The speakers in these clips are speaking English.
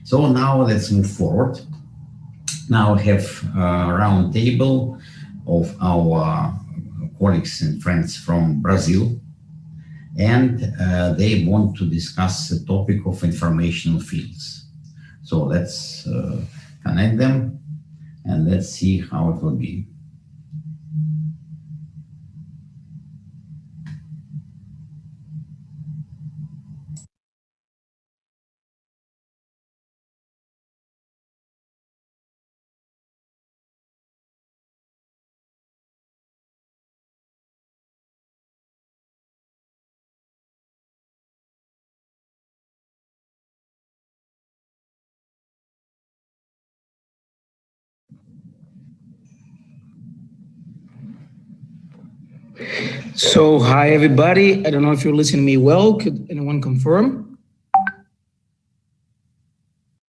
So now let's move forward. Now we have a round table of our colleagues and friends from Brazil, and they want to discuss the topic of informational fields. So let's connect them and let's see how it will be. So, hi everybody. I don't know if you're listening to me well. Could anyone confirm?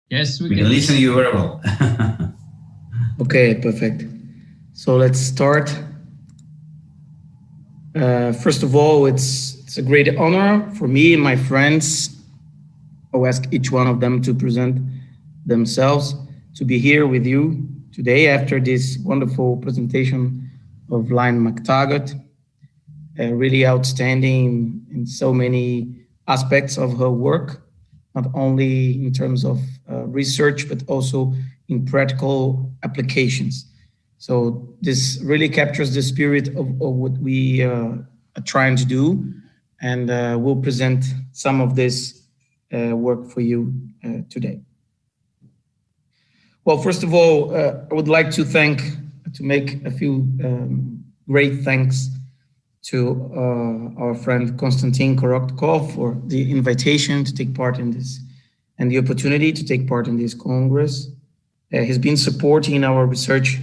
Yes, we can listen to you very well. Okay, perfect. So let's start. First of all, it's a great honor for me and my friends. I'll ask each one of them to present themselves, to be here with you today after this wonderful presentation of Line McTaggart. Really outstanding in so many aspects of her work, not only in terms of research, but also in practical applications. So this really captures the spirit of what we are trying to do, and we'll present some of this work for you today. Well, first of all, I would like to make a few great thanks to our friend Konstantin Korotkov for the invitation to take part in this and the opportunity to take part in this Congress. He's been supporting our research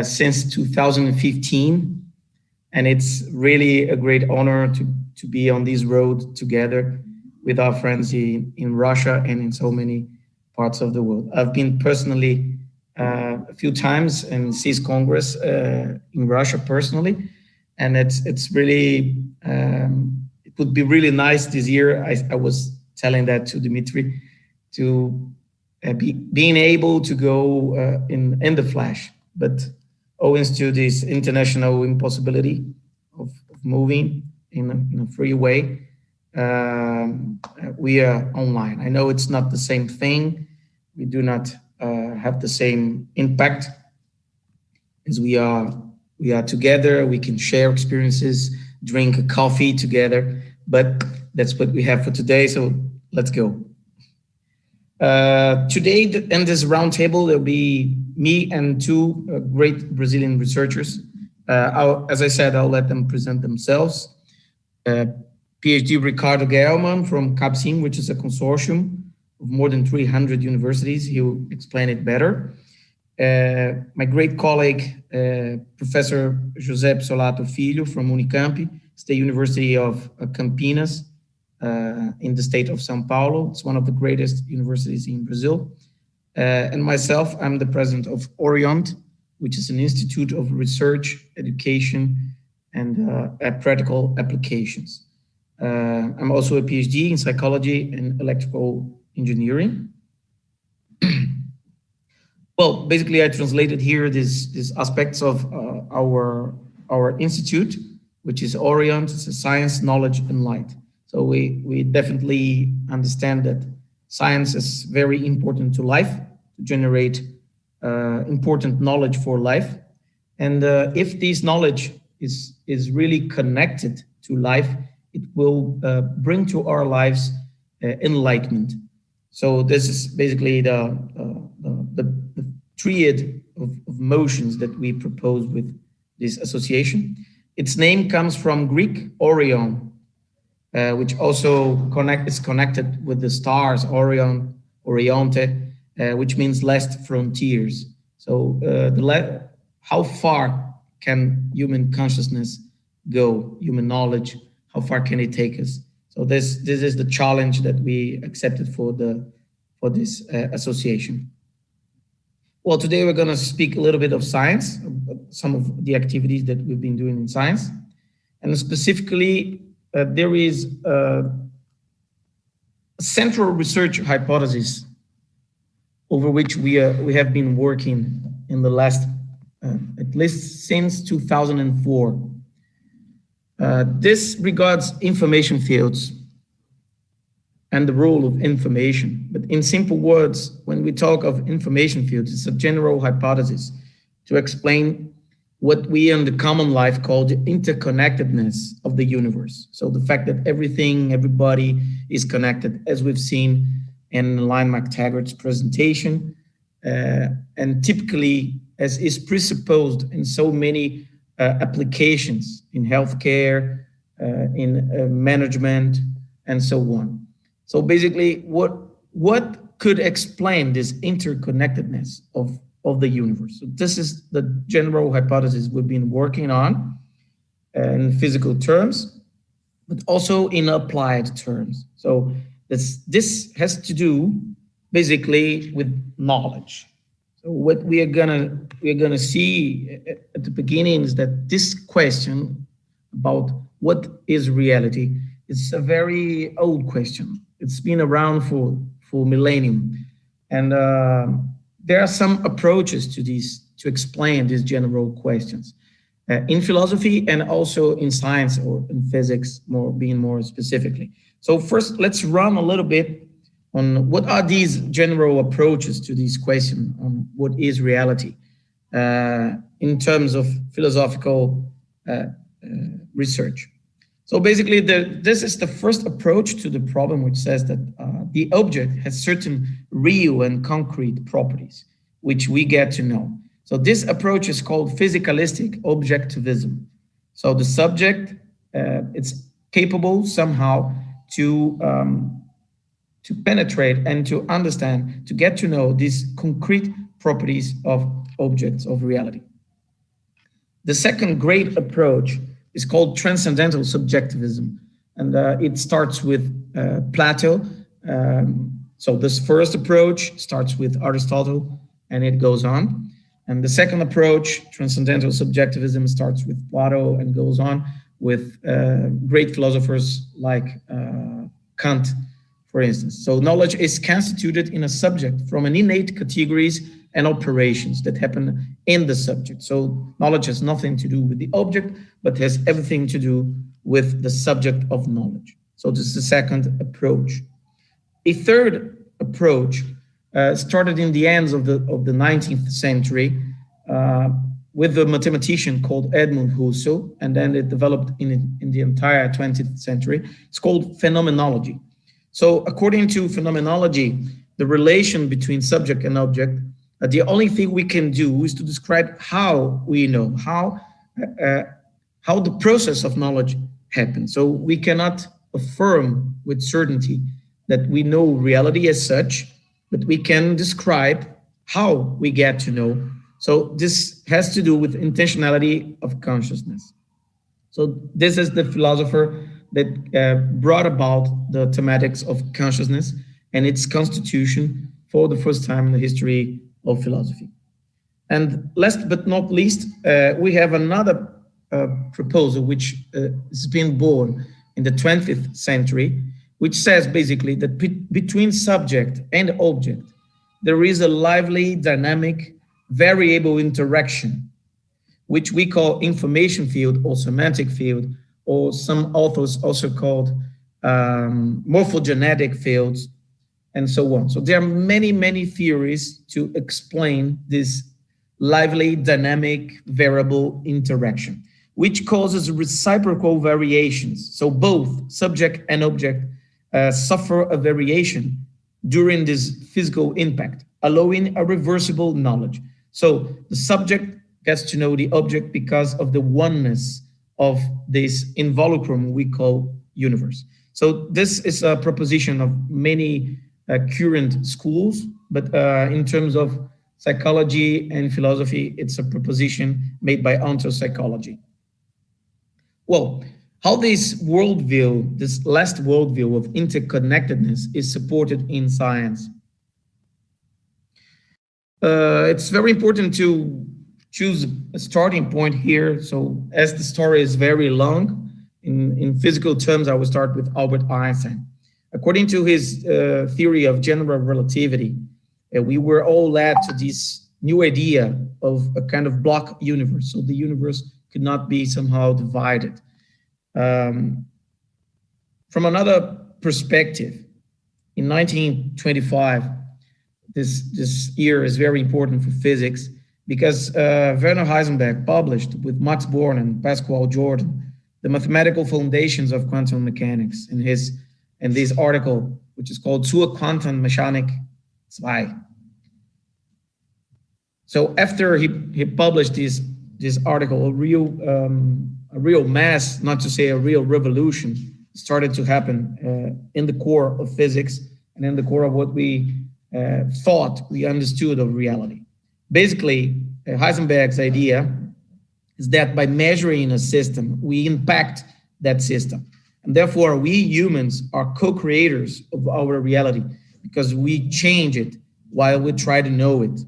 since 2015, and it's really a great honor to be on this road together with our friends in Russia and in so many parts of the world. I've been personally a few times in CIS Congress in Russia personally, and it's really, it would be really nice this year. I was telling that to Dimitri, to being able to go in the flesh, but owing to this international impossibility of moving in a free way, we are online. I know it's not the same thing. We do not have the same impact as we are together. We can share experiences, drink a coffee together, but that's what we have for today. So let's go. Today in this roundtable, there'll be me and two great Brazilian researchers. As I said, I'll let them present themselves. PhD Ricardo Gelman from CAPCIM, which is a consortium of more than 300 universities. He'll explain it better. My great colleague, Professor José Psolato Filho from Unicamp, State University of Campinas, in the state of São Paulo. It's one of the greatest universities in Brazil. And myself, I'm the president of Orient, which is an institute of research, education, and practical applications. I'm also a PhD in psychology and electrical engineering. Well, basically, I translated here these aspects of our institute, which is Orient. It's a science, knowledge, and light. So we definitely understand that science is very important to life, to generate important knowledge for life. And if this knowledge is really connected to life, it will bring to our lives enlightenment. So this is basically the triad of motions that we propose with this association. Its name comes from Greek Orion, which also is connected with the stars, Orion, Orionte, which means last frontiers. So how far can human consciousness go, human knowledge, how far can it take us? So this is the challenge that we accepted for this association. Well, today we're going to speak a little bit of science, some of the activities that we've been doing in science. And specifically, there is a central research hypothesis over which we have been working in the last, at least since 2004. This regards information fields and the role of information. But in simple words, when we talk of information fields, it's a general hypothesis to explain what we in the common life call the interconnectedness of the universe. So the fact that everything, everybody is connected, as we've seen in Line McTaggart's presentation, and typically as is presupposed in so many applications in healthcare, in management, and so on. So basically, what could explain this interconnectedness of the universe? So this is the general hypothesis we've been working on in physical terms, but also in applied terms. So this has to do basically with knowledge. So what we're gonna see at the beginning is that this question about what is reality is a very old question. It's been around for millennium, and there are some approaches to these to explain these general questions in philosophy and also in science or in physics, being more specifically. So first, let's run a little bit on what are these general approaches to these questions on what is reality in terms of philosophical research. So basically, this is the first approach to the problem, which says that the object has certain real and concrete properties, which we get to know. So this approach is called physicalistic objectivism. So the subject, it's capable somehow to penetrate and to understand, to get to know these concrete properties of objects of reality. The second great approach is called Transcendental Subjectivism, and it starts with Plato. So this first approach starts with Aristotle, and it goes on. And the second approach, Transcendental Subjectivism, starts with Plato and goes on with great philosophers like Kant, for instance. So knowledge is constituted in a subject from an innate categories and operations that happen in the subject. So knowledge has nothing to do with the object, but has everything to do with the subject of knowledge. So this is the second approach. A third approach started in the ends of the 19th century with a mathematician called Edmund Husserl, and then it developed in the entire 20th century. It's called Phenomenology. So according to Phenomenology, the relation between subject and object, the only thing we can do is to describe how we know, how the process of knowledge happens. So we cannot affirm with certainty that we know reality as such, but we can describe how we get to know. So this has to do with intentionality of consciousness. So this is the philosopher that brought about the thematics of consciousness and its constitution for the first time in the history of philosophy. And last but not least, we have another proposal which has been born in the 20th century, which says basically that between subject and object, there is a lively, dynamic, variable interaction, which we call information field or semantic field, or some authors also called morphogenetic fields, and so on. So there are many, many theories to explain this lively, dynamic, variable interaction, which causes reciprocal variations. So both subject and object suffer a variation during this physical impact, allowing a reversible knowledge. So the subject gets to know the object because of the oneness of this involucrum we call universe. So this is a proposition of many current schools, but in terms of psychology and philosophy, it's a proposition made by ontopsychology. Well, how this worldview, this last worldview of interconnectedness is supported in science. It's very important to choose a starting point here. So as the story is very long, in physical terms, I will start with Albert Einstein. According to his theory of general relativity, we were all led to this new idea of a kind of block universe. So the universe could not be somehow divided. From another perspective, in 1925, this year is very important for physics because Werner Heisenberg published with Max Born and Pascual Jordan the mathematical foundations of quantum mechanics in this article, which is called Zur Quantenmechanik 2. So after he published this article, a real mass, not to say a real revolution, started to happen in the core of physics and in the core of what we thought we understood of reality. Basically, Heisenberg's idea is that by measuring a system, we impact that system. And therefore, we humans are co-creators of our reality because we change it while we try to know it.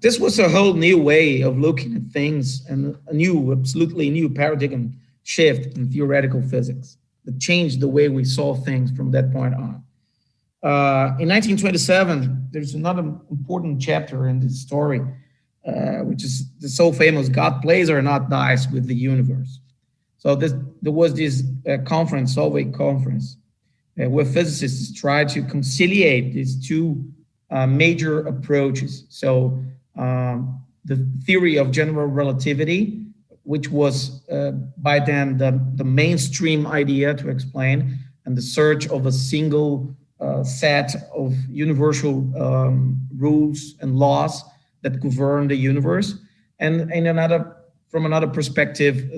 This was a whole new way of looking at things and absolutely new paradigm shift in theoretical physics that changed the way we saw things from that point on. In 1927, there's another important chapter in this story, which is the so famous God plays or not dice with the universe. So there was this conference, Solvay conference, where physicists tried to conciliate these two major approaches. So the theory of general relativity, which was by then the mainstream idea to explain, and the search of a single set of universal rules and laws that govern the universe, and from another perspective,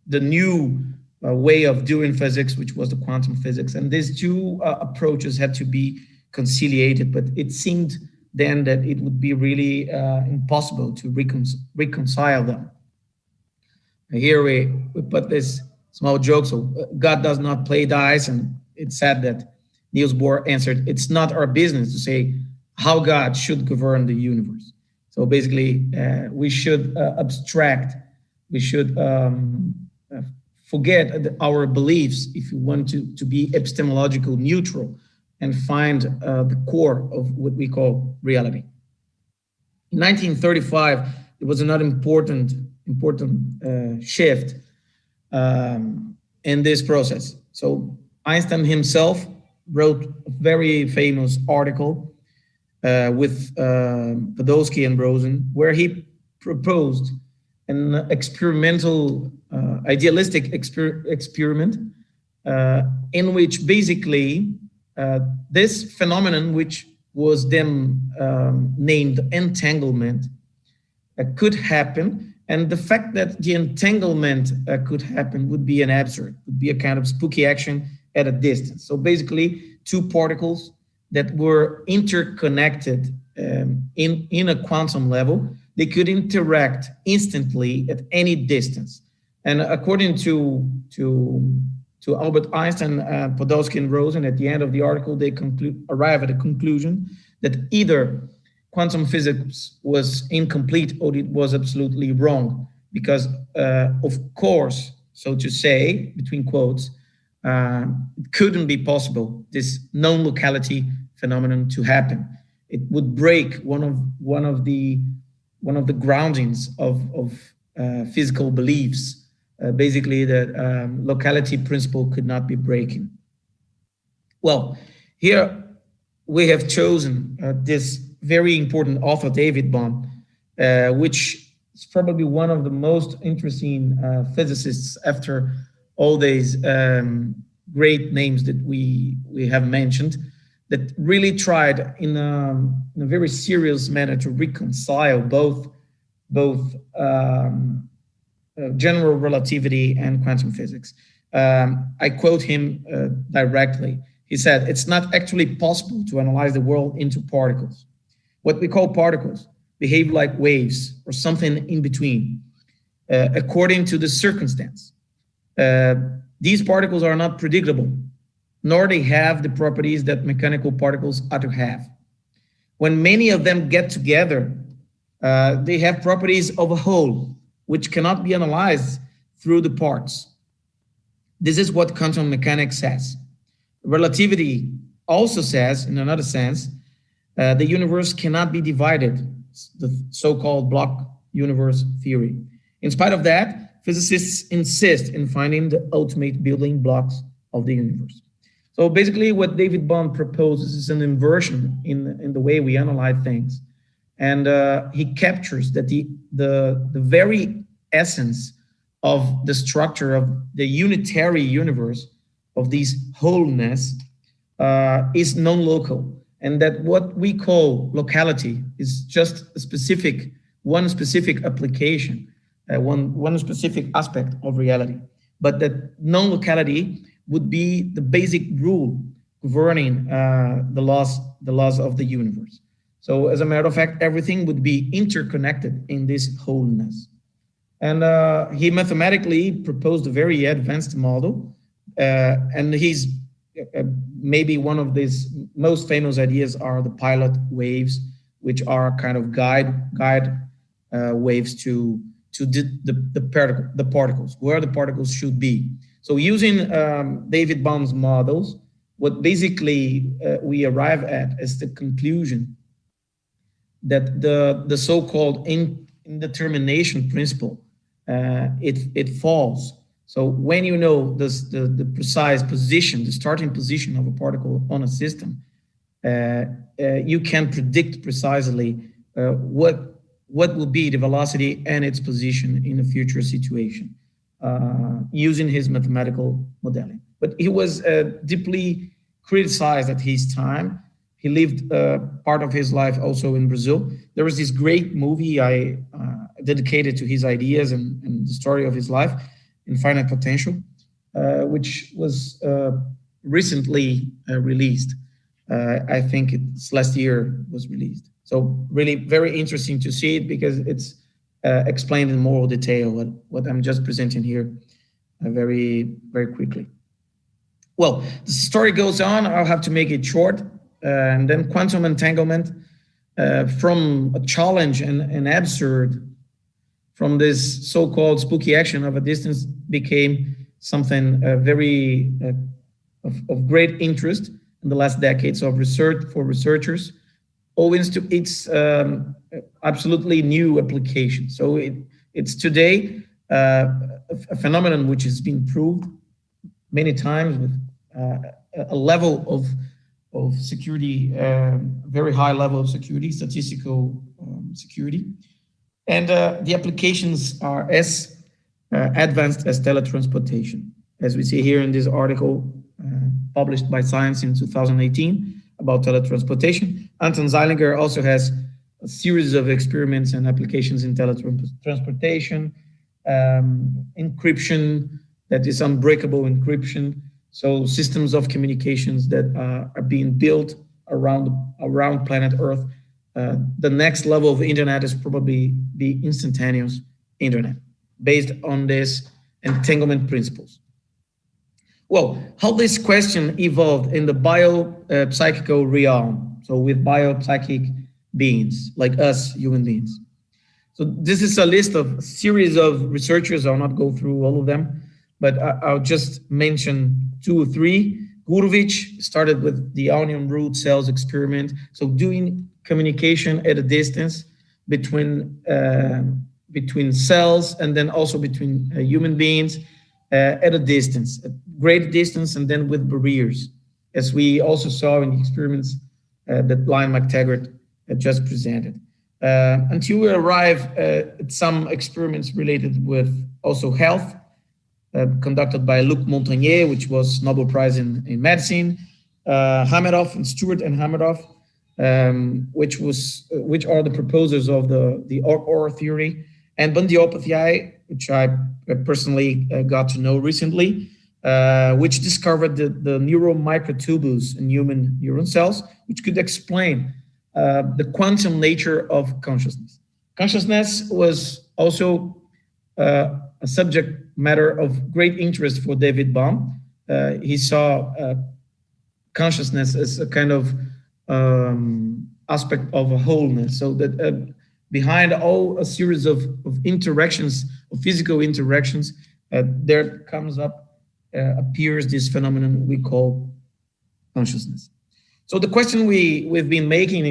the new way of doing physics, which was the quantum physics. And these two approaches had to be conciliated, but it seemed then that it would be really impossible to reconcile them. Here we put this small joke. So God does not play dice, and it said that Niels Bohr answered, "It's not our business to say how God should govern the universe." So basically, we should abstract, we should forget our beliefs if you want to be epistemological neutral and find the core of what we call reality. In 1935, there was another important shift in this process. So Einstein himself wrote a very famous article with Podolsky and Rosen, where he proposed an experimental, idealistic experiment in which basically this phenomenon, which was then named entanglement, could happen. And the fact that the entanglement could happen would be an absurd, would be a kind of spooky action at a distance. So basically, two particles that were interconnected in a quantum level, they could interact instantly at any distance. And according to Albert Einstein, Podolsky and Rosen, at the end of the article, they arrive at a conclusion that either quantum physics was incomplete or it was absolutely wrong, because of course, so to say, between quotes, it couldn't be possible, this non-locality phenomenon to happen. It would break one of the groundings of physical beliefs. Basically, that locality principle could not be breaking. Well, here we have chosen this very important author, David Bohm, which is probably one of the most interesting physicists after all these great names that we have mentioned, that really tried in a very serious manner to reconcile both general relativity and quantum physics. I quote him directly. He said, "It's not actually possible to analyze the world into particles. What we call particles behave like waves or something in between, according to the circumstance. These particles are not predictable, nor they have the properties that mechanical particles ought to have. When many of them get together, they have properties of a whole, which cannot be analyzed through the parts. This is what quantum mechanics says. Relativity also says, in another sense, the universe cannot be divided, the so-called block universe theory. In spite of that, physicists insist in finding the ultimate building blocks of the universe. So basically what David Bohm proposes is an inversion in the way we analyze things. And he captures that the very essence of the structure of the unitary universe, of this wholeness, is non-local, and that what we call locality is just one specific application, one specific aspect of reality, but that non-locality would be the basic rule governing the laws of the universe. So as a matter of fact, everything would be interconnected in this wholeness. And he mathematically proposed a very advanced model, and he's maybe one of these most famous ideas are the pilot waves, which are kind of guide waves to the particles, where the particles should be. So using David Bohm's models, what basically we arrive at is the conclusion that the so-called indetermination principle, it falls. So when you know the precise position, the starting position of a particle on a system, you can predict precisely what will be the velocity and its position in a future situation using his mathematical modeling. But he was deeply criticized at his time. He lived part of his life also in Brazil. There was this great movie I dedicated to his ideas and the story of his life, Infinite Potential, which was recently released. I think it's last year was released. So really very interesting to see it because it's explained in more detail what I'm just presenting here very, very quickly. Well, the story goes on. I'll have to make it short. And then quantum entanglement from a challenge and absurd from this so-called spooky action of a distance became something very of great interest in the last decades of research for researchers, owing to its absolutely new application. So it's today a phenomenon which has been proved many times with a level of security, very high level of security, statistical security. And the applications are as advanced as teletransportation. As we see here in this article published by Science in 2018 about teletransportation. Anton Zeilinger also has a series of experiments and applications in teletransportation, encryption, that is unbreakable encryption. So systems of communications that are being built around planet Earth. The next level of internet is probably the instantaneous internet based on this entanglement principles. Well, how this question evolved in the bio-psychical realm, so with bio-psychic beings like us human beings. So this is a list of a series of researchers. I'll not go through all of them, but I'll just mention 2 or 3. Gurevich started with the onion root cells experiment. So doing communication at a distance between cells and then also between human beings at a distance, a great distance, and then with barriers, as we also saw in the experiments that Lion McTaggart just presented. Until we arrive at some experiments related with also health, conducted by Luc Montagnier, which was Nobel Prize in medicine, Hameroff and Stewart and Hameroff, which are the proposers of the OR theory, and Bandyopadhyay, which I personally got to know recently, which discovered the neural microtubules in human neuron cells, which could explain the quantum nature of consciousness. Consciousness was also a subject matter of great interest for David Bohm. He saw consciousness as a kind of aspect of a wholeness, so that behind all a series of interactions, of physical interactions, there appears this phenomenon we call consciousness. So the question we've been making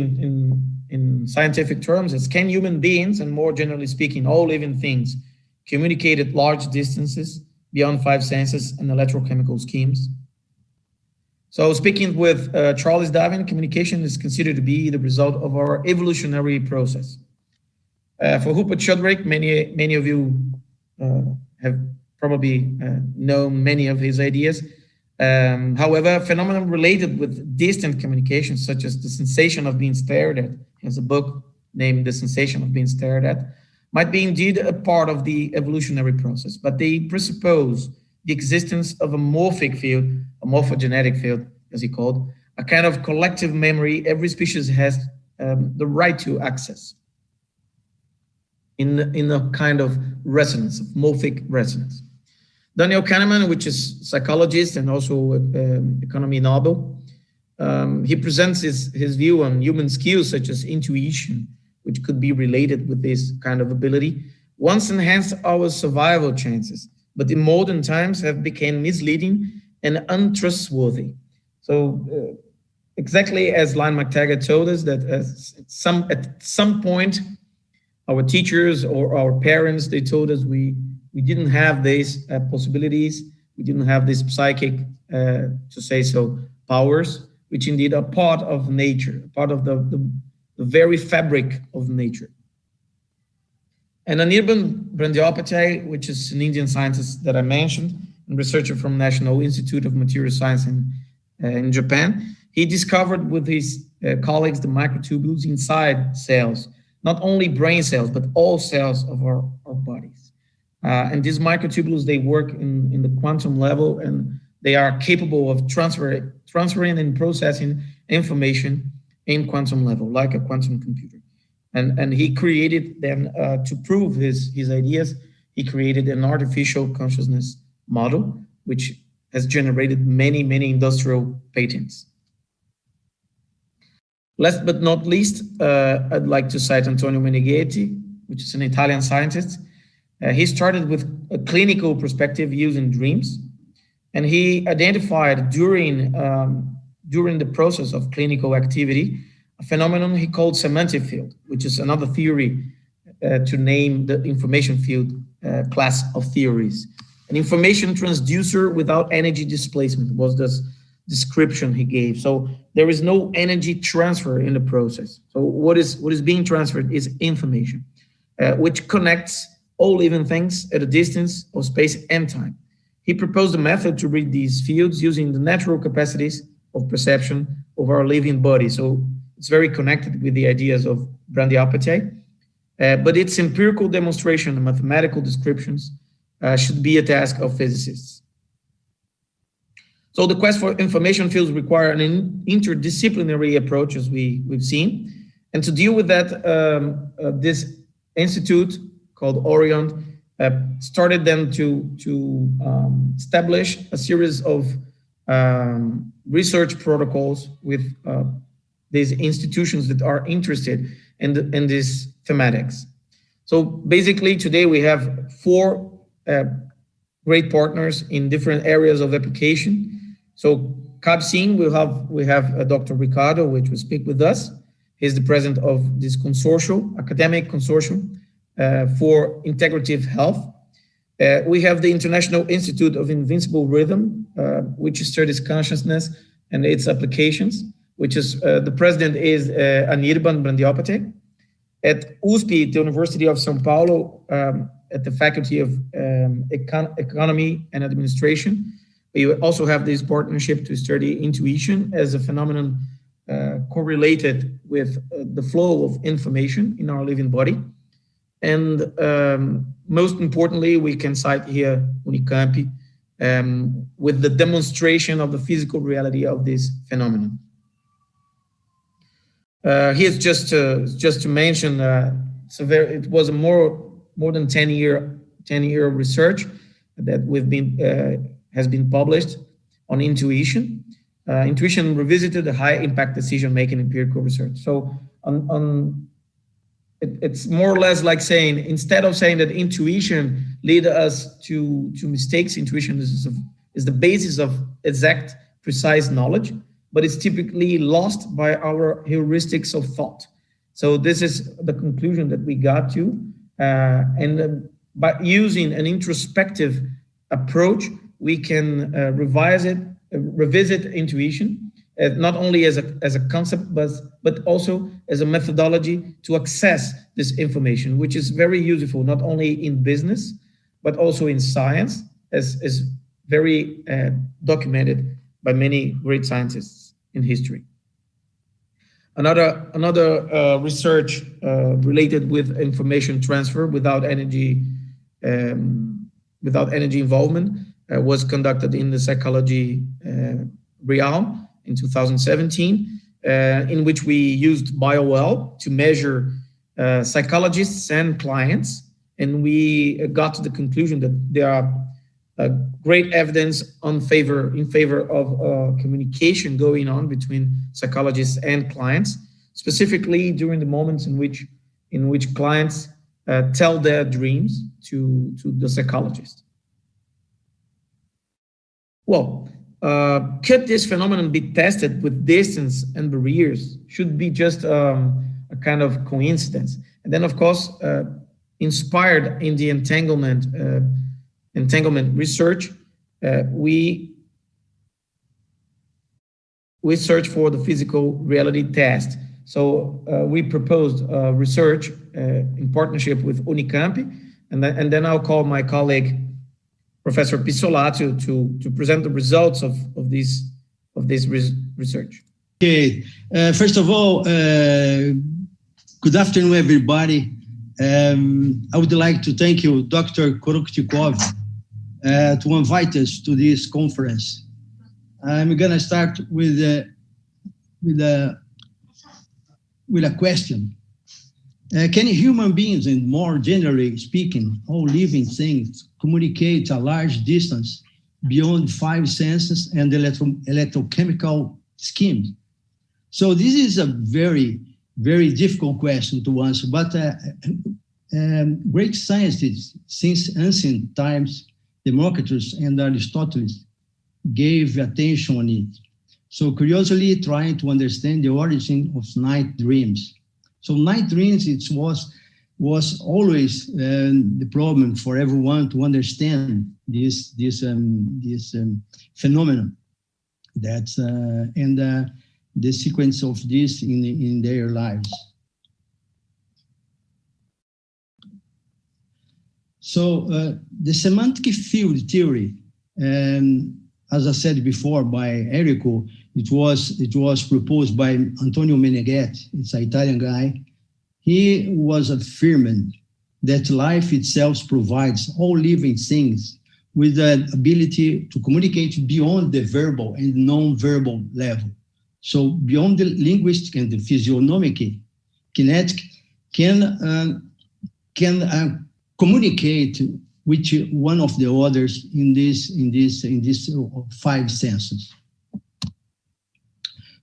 in scientific terms is, can human beings, and more generally speaking, all living things, communicate at large distances beyond five senses and electrochemical schemes? So speaking with Charles Darwin, communication is considered to be the result of our evolutionary process. For Rupert Sheldrake, many of you have probably known many of his ideas. However, phenomena related with distant communication, such as the sensation of being stared at, he has a book named The Sensation of Being Stared At, might be indeed a part of the evolutionary process, but they presuppose the existence of a morphic field, a morphogenetic field, as he called, a kind of collective memory every species has the right to access in a kind of resonance, of morphic resonance. Daniel Kahneman, which is psychologist and also economy Nobel, he presents his view on human skills such as intuition, which could be related with this kind of ability, once enhanced our survival chances, but in modern times have become misleading and untrustworthy. So exactly as Lynn McTaggart told us, that at some point, our teachers or our parents, they told us we didn't have these possibilities, we didn't have this psychic, to say so, powers, which indeed are part of nature, part of the very fabric of nature. And Anirban Bandyopadhyay, which is an Indian scientist that I mentioned, and researcher from National Institute of Material Science in Japan, he discovered with his colleagues the microtubules inside cells, not only brain cells, but all cells of our bodies. And these microtubules, they work in the quantum level, and they are capable of transferring and processing information in quantum level, like a quantum computer. And he created then, to prove his ideas, he created an artificial consciousness model, which has generated many industrial patents. Last but not least, I'd like to cite Antonio Meneghetti, which is an Italian scientist. He started with a clinical perspective using dreams, and he identified during the process of clinical activity a phenomenon he called semantic field, which is another theory to name the information field class of theories. An information transducer without energy displacement was this description he gave. So there is no energy transfer in the process. So what is being transferred is information, which connects all living things at a distance of space and time. He proposed a method to read these fields using the natural capacities of perception of our living body. So it's very connected with the ideas of Bandyopadhyay, but its empirical demonstration and mathematical descriptions should be a task of physicists. So the quest for information fields require an interdisciplinary approach, as we've seen. And to deal with that, this institute called Orion started then to establish a series of research protocols with these institutions that are interested in these thematics. So basically today we have four great partners in different areas of application. So CABSIN, we have Dr. Ricardo, which will speak with us. He's the president of this consortium, academic consortium for integrative health. We have the International Institute of Invincible Rhythm, which studies consciousness and its applications, which is, the president is Anirban Bandyopadhyay. At USP, the University of São Paulo, at the Faculty of Economy and Administration, we also have this partnership to study intuition as a phenomenon correlated with the flow of information in our living body. And most importantly, we can cite here Unicamp with the demonstration of the physical reality of this phenomenon. Here's just to mention, it was a more than 10-year research that has been published on intuition. Intuition revisited the high impact decision-making empirical research. So it's more or less like saying, instead of saying that intuition lead us to mistakes, intuition is the basis of exact, precise knowledge. but it's typically lost by our heuristics of thought. So this is the conclusion that we got to, by using an introspective approach, we can revisit intuition, not only as a concept, but also as a methodology to access this information, which is very useful, not only in business, but also in science, as very documented by many great scientists in history. Another research related with information transfer without energy involvement was conducted in the psychology realm in 2017, in which we used BioWell to measure psychologists and clients, and we got to the conclusion that there are great evidence in favor of communication going on between psychologists and clients, specifically during the moments in which clients tell their dreams to the psychologist. Well, could this phenomenon be tested with distance and barriers? Should be just a kind of coincidence. And then, of course, inspired in the entanglement research, we search for the physical reality test. So we proposed research in partnership with Unicamp, and then I'll call my colleague, Professor Pisolato, to present the results of this research. Okay, first of all, good afternoon, everybody. I would like to thank you, Dr. Korotkov, to invite us to this conference. I'm gonna start with a question. Can human beings, and more generally speaking, all living things, communicate a large distance beyond 5 senses and electrochemical schemes? So this is a very, very difficult question to answer, but great scientists since ancient times, Democritus and Aristotle, gave attention on it. So curiously trying to understand the origin of night dreams. So night dreams, it was always the problem for everyone to understand this phenomenon. That's and the sequence of this in their lives. So the semantic field theory, as I said before by Enrico, it was proposed by Antonio Meneghetti. It's an Italian guy. He was affirming that life itself provides all living things with the ability to communicate beyond the verbal and non-verbal level. So beyond the linguistic and the physiognomic, kinetic can communicate with one of the others in these 5 senses.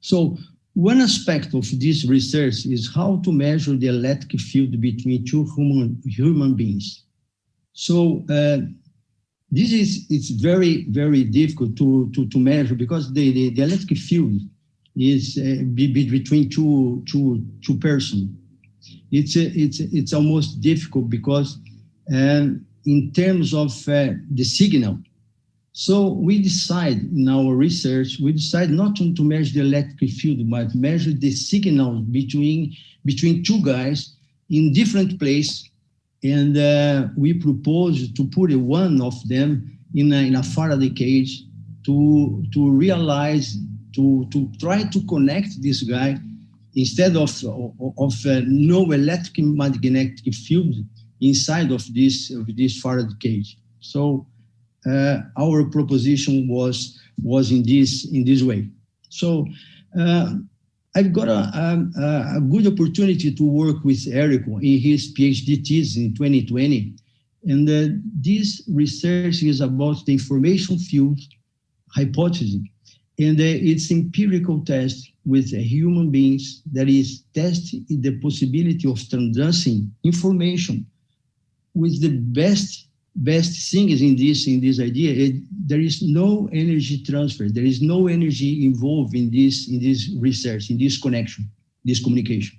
So one aspect of this research is how to measure the electric field between two human beings. So it's very, very difficult to measure because the electric field is between two persons. It's almost difficult because in terms of the signal. So we decide in our research, we decide not to measure the electric field, but measure the signal between two guys in different places. And we propose to put one of them in a Faraday cage to realize, to try to connect this guy instead of no electromagnetic field inside of this Faraday cage. So our proposition was in this way. So I've got a good opportunity to work with Eric in his PhD thesis in 2020. And this research is about the information field hypothesis. And it's empirical test with human beings that is testing the possibility of transducing information with the best best thing is in this idea, there is no energy transfer. There is no energy involved in this research, in this connection, this communication.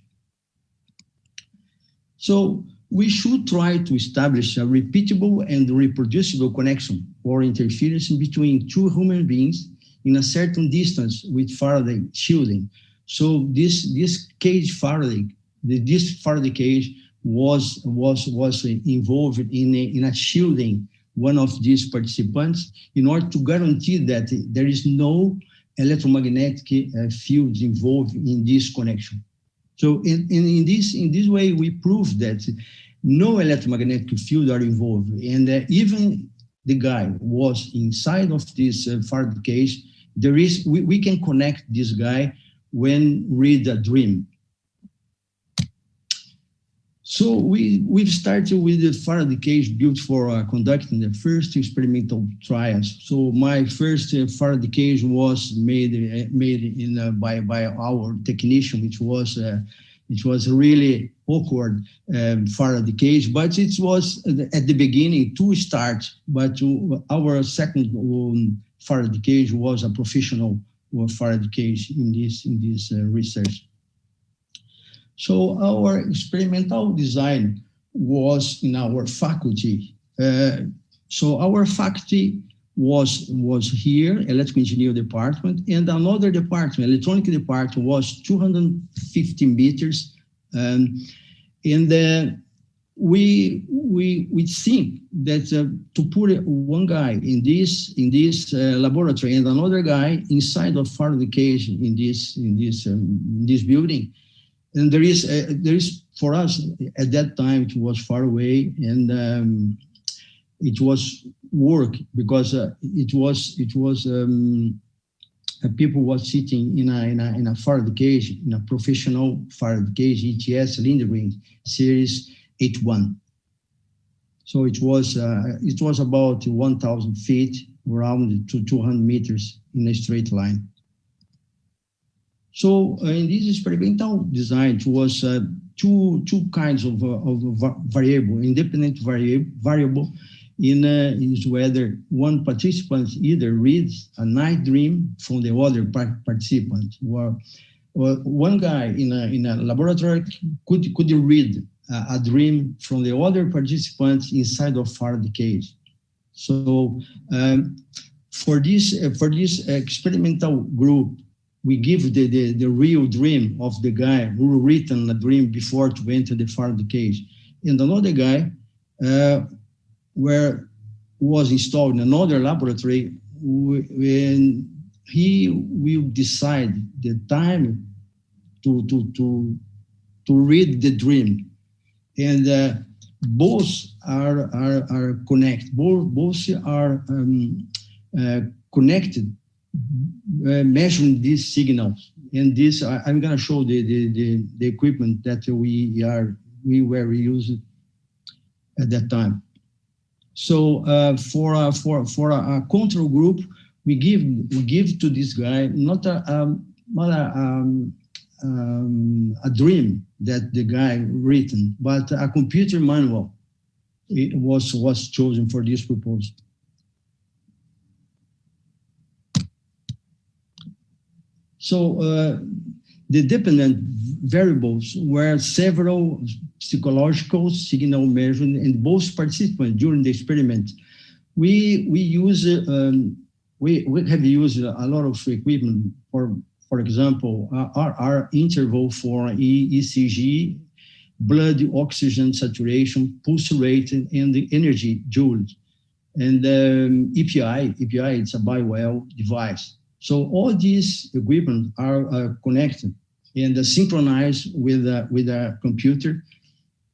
So we should try to establish a repeatable and reproducible connection or interference between two human beings in a certain distance with Faraday shielding. So this cage Faraday, this Faraday cage was involved in a shielding one of these participants in order to guarantee that there is no electromagnetic fields involved in this connection. So in this way, we prove that no electromagnetic field are involved, and even the guy was inside of this Faraday cage. We can connect this guy when read a dream. So we've started with the Faraday cage built for conducting the first experimental trials. So my first Faraday cage was made by our technician, which was really awkward Faraday cage, but it was at the beginning to start. But our second Faraday cage was a professional Faraday cage in this research. So our experimental design was in our faculty. So our faculty was here, electrical engineering department, and another department, electronic department, was 250 meters. And we think that to put one guy in this laboratory and another guy inside of Faraday cage in this building. And there is for us at that time, it was far away, and it was work because people was sitting in a Faraday cage, in a professional Faraday cage, ETS cylinder ring series 81. So it was about 1,000 feet, around to 200 meters in a straight line. So in this experimental design, it was two kinds of variable, independent variable, is whether one participant either reads a night dream from the other participant, or one guy in a laboratory could read a dream from the other participants inside of Faraday cage. So for this experimental group, we give the real dream of the guy who written a dream before to enter the Faraday cage. And another guy was installed in another laboratory when he will decide the time to read the dream. And both are connected. Both are connected, measuring these signals. And this, I'm going to show the equipment that we were using at that time. So for a control group, we give to this guy not a dream that the guy written, but a computer manual. It was chosen for this proposal. So the dependent variables were several psychological signal measured, and both participants during the experiment. We have used a lot of equipment for example, our interval for ECG, blood oxygen saturation, pulse rate, and the energy joules, and EPI. It's a bi-well device. So all these equipment are connected and synchronized with a computer,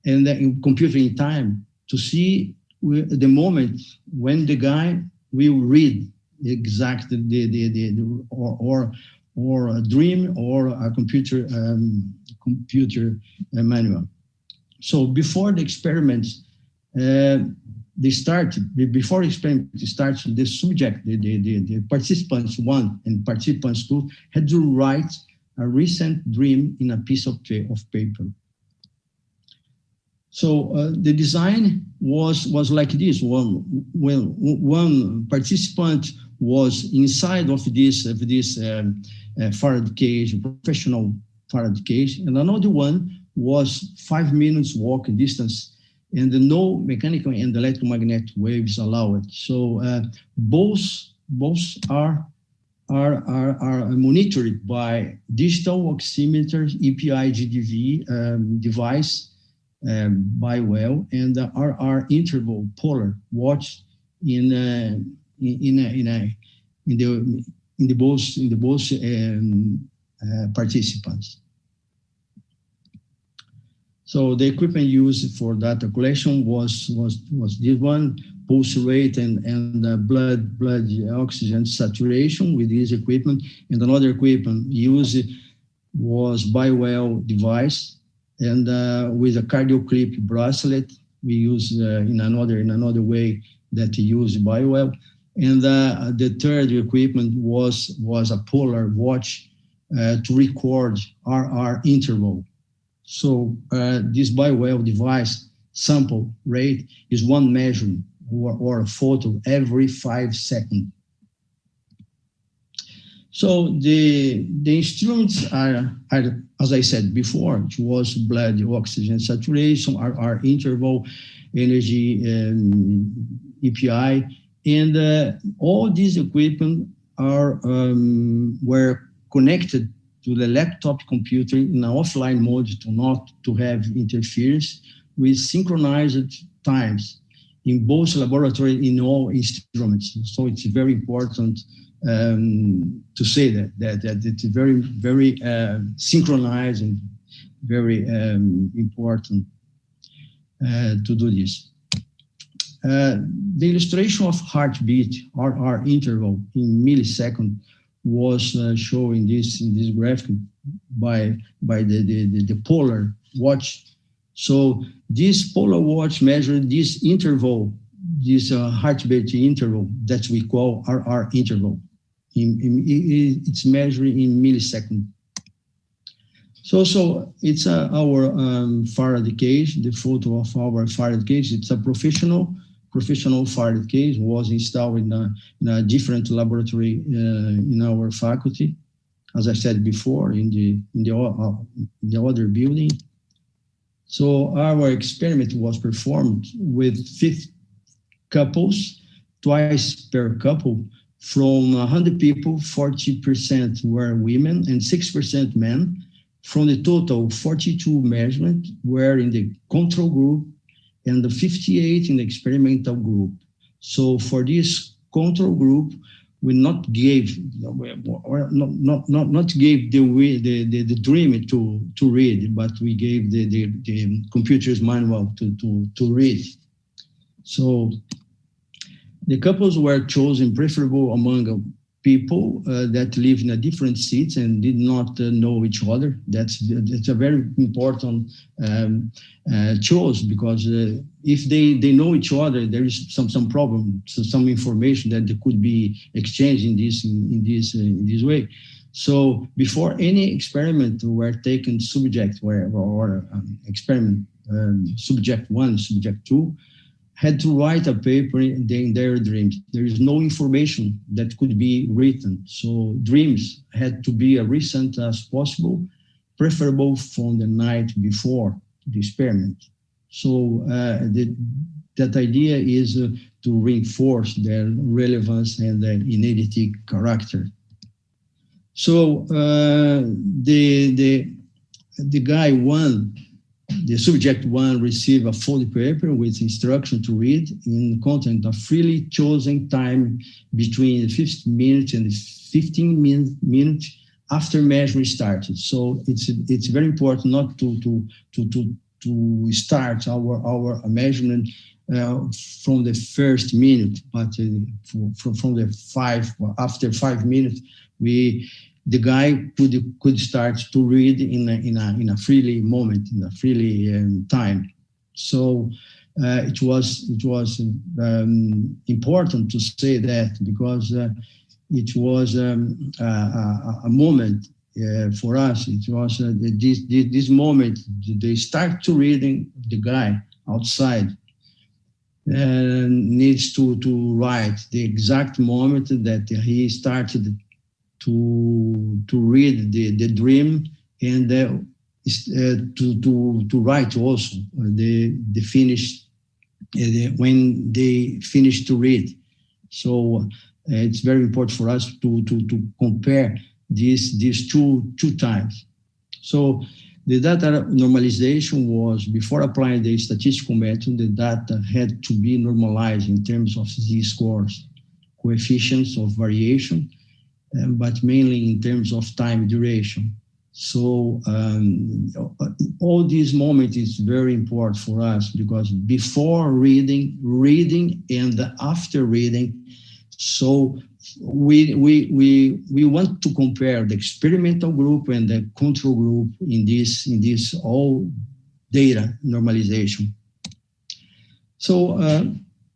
and the computer in time to see the moment when the guy will read exactly or a dream or a computer manual. So before the experiments before experiment starts, the subject, the participants 1 and participants 2 had to write a recent dream in a piece of paper. So the design was like this. One participant was inside of this Faraday cage, professional Faraday cage, and another one was 5 minutes walk distance, and no mechanical and electromagnetic waves allowed. So both are monitored by digital oximeter EPI GDV device by well, and are interval polar watched in the both participants. So the equipment used for data collection was this one, pulse rate and blood oxygen saturation with this equipment, and another equipment used was BioWell device, and with a cardio clip bracelet we use in another way that use BioWell, and the third equipment was a polar watch to record RR interval. So this BioWell device sample rate is one measure or a photo every 5 seconds. So the instruments are, as I said before, it was blood oxygen saturation, RR interval, energy EPI, and all these equipment were connected to the laptop computer in an offline mode not to have interference with synchronized times in both laboratory in all instruments. So it's very important to say that it's very synchronized and very important to do this. The illustration of heartbeat RR interval in milliseconds was shown in this graphic by the polar watch. So this polar watch measured this interval, this heartbeat interval that we call RR interval. It's measured in milliseconds. So it's our Faraday cage, the photo of our Faraday cage. It's a professional Faraday cage, was installed in a different laboratory in our faculty, as I said before, in the other building. So our experiment was performed with 5 couples, twice per couple. From 100 people, 40% were women and 6% men. From the total, 42 measurements were in the control group and the 58 in the experimental group. So for this control group, we not gave the dream to read, but we gave the computer's manual to read. So the couples were chosen preferable among people that live in a different seats and did not know each other. That's a very important choice, because if they know each other, there is some problem, so some information that could be exchanged in this way. So before any experiment were taken, subject or experiment subject 1, subject 2, had to write a paper in their dreams. There is no information that could be written. So dreams had to be as recent as possible, preferable from the night before the experiment. So that idea is to reinforce their relevance and their innate character. So the guy won. The subject 1 received a folded paper with instruction to read in content of freely chosen time between 15 minutes and 15 minutes after measuring started. So it's very important not to start our measurement from the first minute, but from after 5 minutes, the guy could start to read in a freely moment, in a freely time. So it was important to say that, because it was a moment for us, it was this moment, they start to reading the guy outside needs to write the exact moment that he started to read the dream, and to write also the finished when they finish to read. So it's very important for us to compare these two times. So the data normalization was, before applying the statistical method, the data had to be normalized in terms of z-scores, coefficients of variation, but mainly in terms of time duration. So all these moments is very important for us, because before reading, and after reading, so we want to compare the experimental group and the control group in this all data normalization. So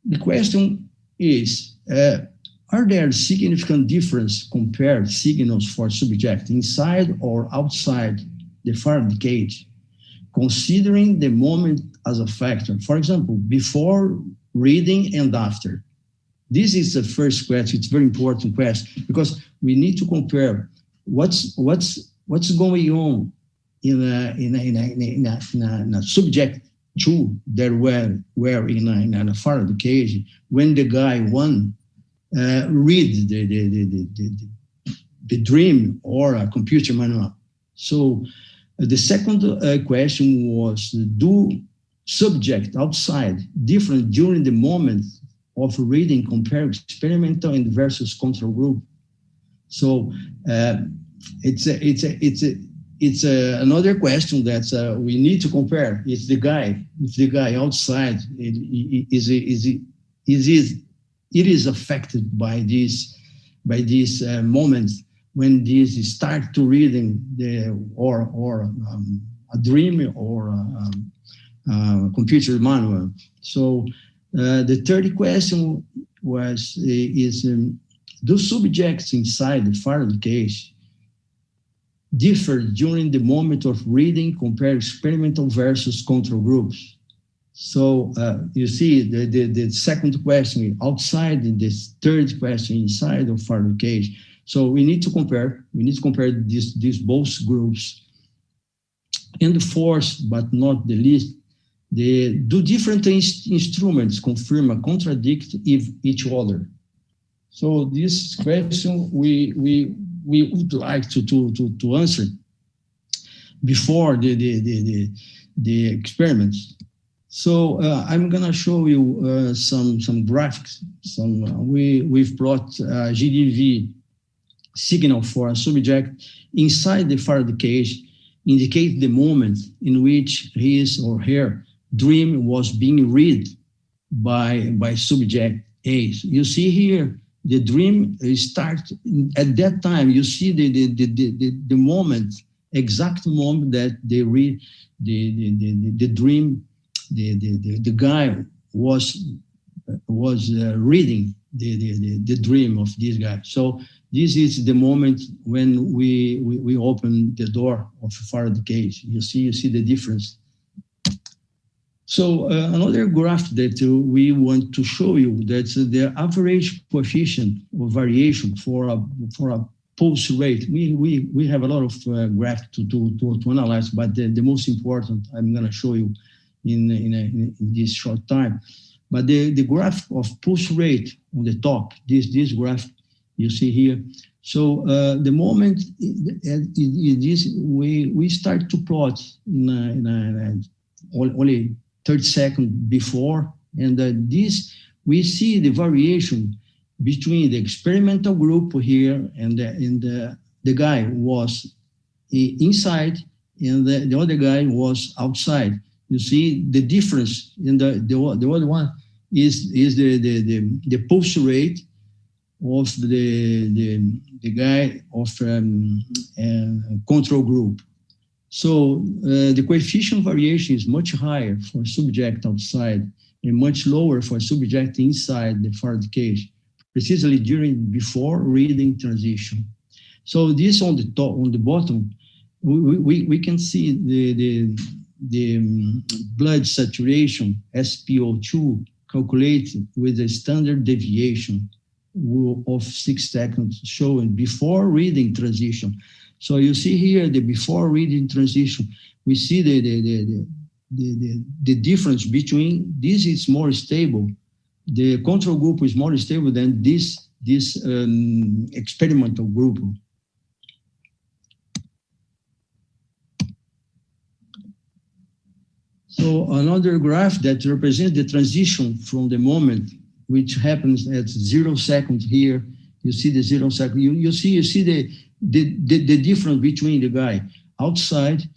the question is, are there significant difference compared signals for subject inside or outside the Faraday cage, considering the moment as a factor? For example, before reading and after. This is the first question. It's a very important question, because we need to compare what's going on in a subject two that were in a Faraday cage when the guy one read the dream or a computer manual. So the second question was, do subject outside different during the moment of reading compare experimental and versus control group? So it's another question that we need to compare. If the guy outside it is affected by this moment when this start to reading a dream or a computer manual. So the third question was do subjects inside the Faraday cage differ during the moment of reading compared experimental versus control groups? So you see the second question outside, and this third question inside of Faraday cage. So we need to compare these both groups. And the fourth, but not the least, do different instruments confirm or contradict each other? So this question we would like to answer before the experiments. So I'm gonna show you some graphics. We've brought GDV signal for a subject inside the Faraday cage, indicate the moment in which his or her dream was being read by subject A. You see here the dream starts at that time. You see the moment, exact moment that they read the dream. The guy was reading the dream of this guy. So this is the moment when we open the door of Faraday cage. You see the difference. So another graph that we want to show you, that's the average coefficient of variation for a pulse rate. We have a lot of graphs to analyze, but the most important I'm going to show you in this short time. But the graph of pulse rate on the top, this graph you see here. So the moment we start to plot in only 30 seconds before, and this we see the variation between the experimental group here and the guy was inside and the other guy was outside. You see the difference in the other one is the pulse rate of the guy of control group. So the coefficient variation is much higher for subject outside and much lower for subject inside the Faraday cage, precisely before reading transition. So this on the top, on the bottom, we can see the blood saturation, SpO2, calculated with a standard deviation of 6 seconds showing before reading transition. So you see here the before reading transition, we see the difference between this is more stable. The control group is more stable than this experimental group. So another graph that represents the transition from the moment which happens at 0 seconds here. You see the 0 second. You see the difference between the guy outside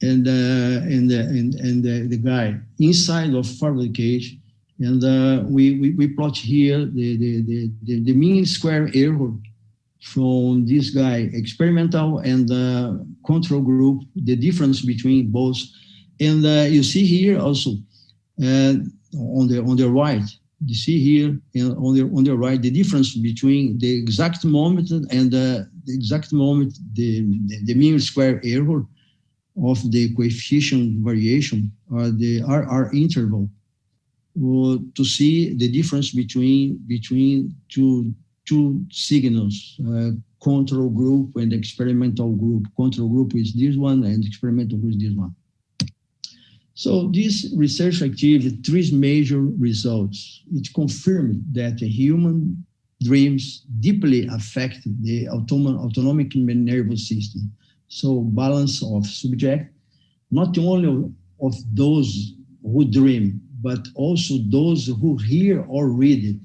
and the guy inside of forward cage. And we plot here the mean square error from this guy experimental and control group, the difference between both. And you see here also on the right, you see here on the right the difference between the exact moment and the exact moment the mean square error of the coefficient variation or the R interval, to see the difference between two signals, control group and experimental group. Control group is this one and experimental group is this one. So this research activity, 3 major results. It confirmed that human dreams deeply affect the autonomic nervous system. So balance of subject, not only of those who dream, but also those who hear or read it.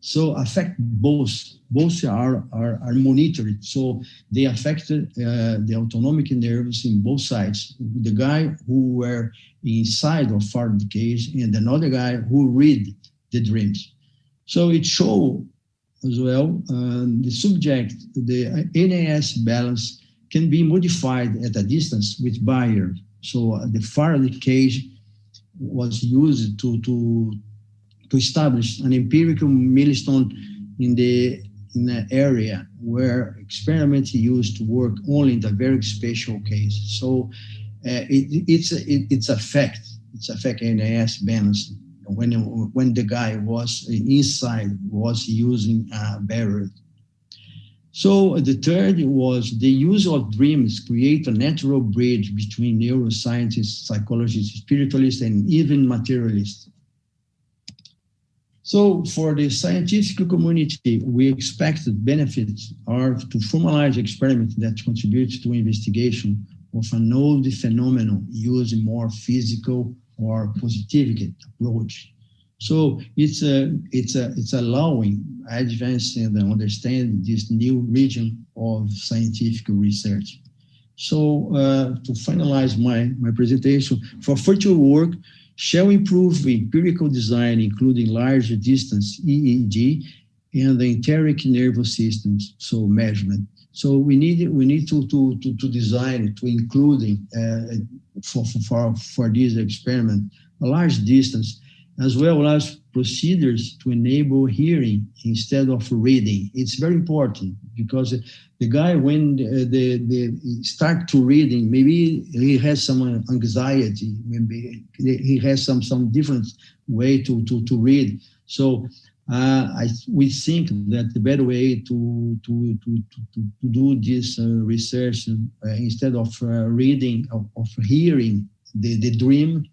So affect both. Both are monitored. So they affected the autonomic nerves in both sides. The guy who were inside of forward cage and another guy who read the dreams. So it showed as well the subject, the NAS balance can be modified at a distance with Bayer. So the forward cage was used to establish an empirical milestone in the area where experiments used to work only in the very special case. So it's affect NAS balance when the guy was inside was using barrier. So the third was the use of dreams create a natural bridge between neuroscientists, psychologists, spiritualists, and even materialists. So for the scientific community, we expected benefits are to formalize experiments that contribute to investigation of an old phenomenon using more physical or positivity approach. So it's allowing advance and understand this new region of scientific research. So to finalize my presentation, for future work, shall improve empirical design, including larger distance EEG and the enteric nervous systems, so measurement. So we need to design, to including for this experiment, a large distance, as well as procedures to enable hearing instead of reading. It's very important because the guy, when they start to reading, maybe he has some anxiety, maybe he has some different way to read. So we think that the better way to do this research instead of reading, of hearing the dream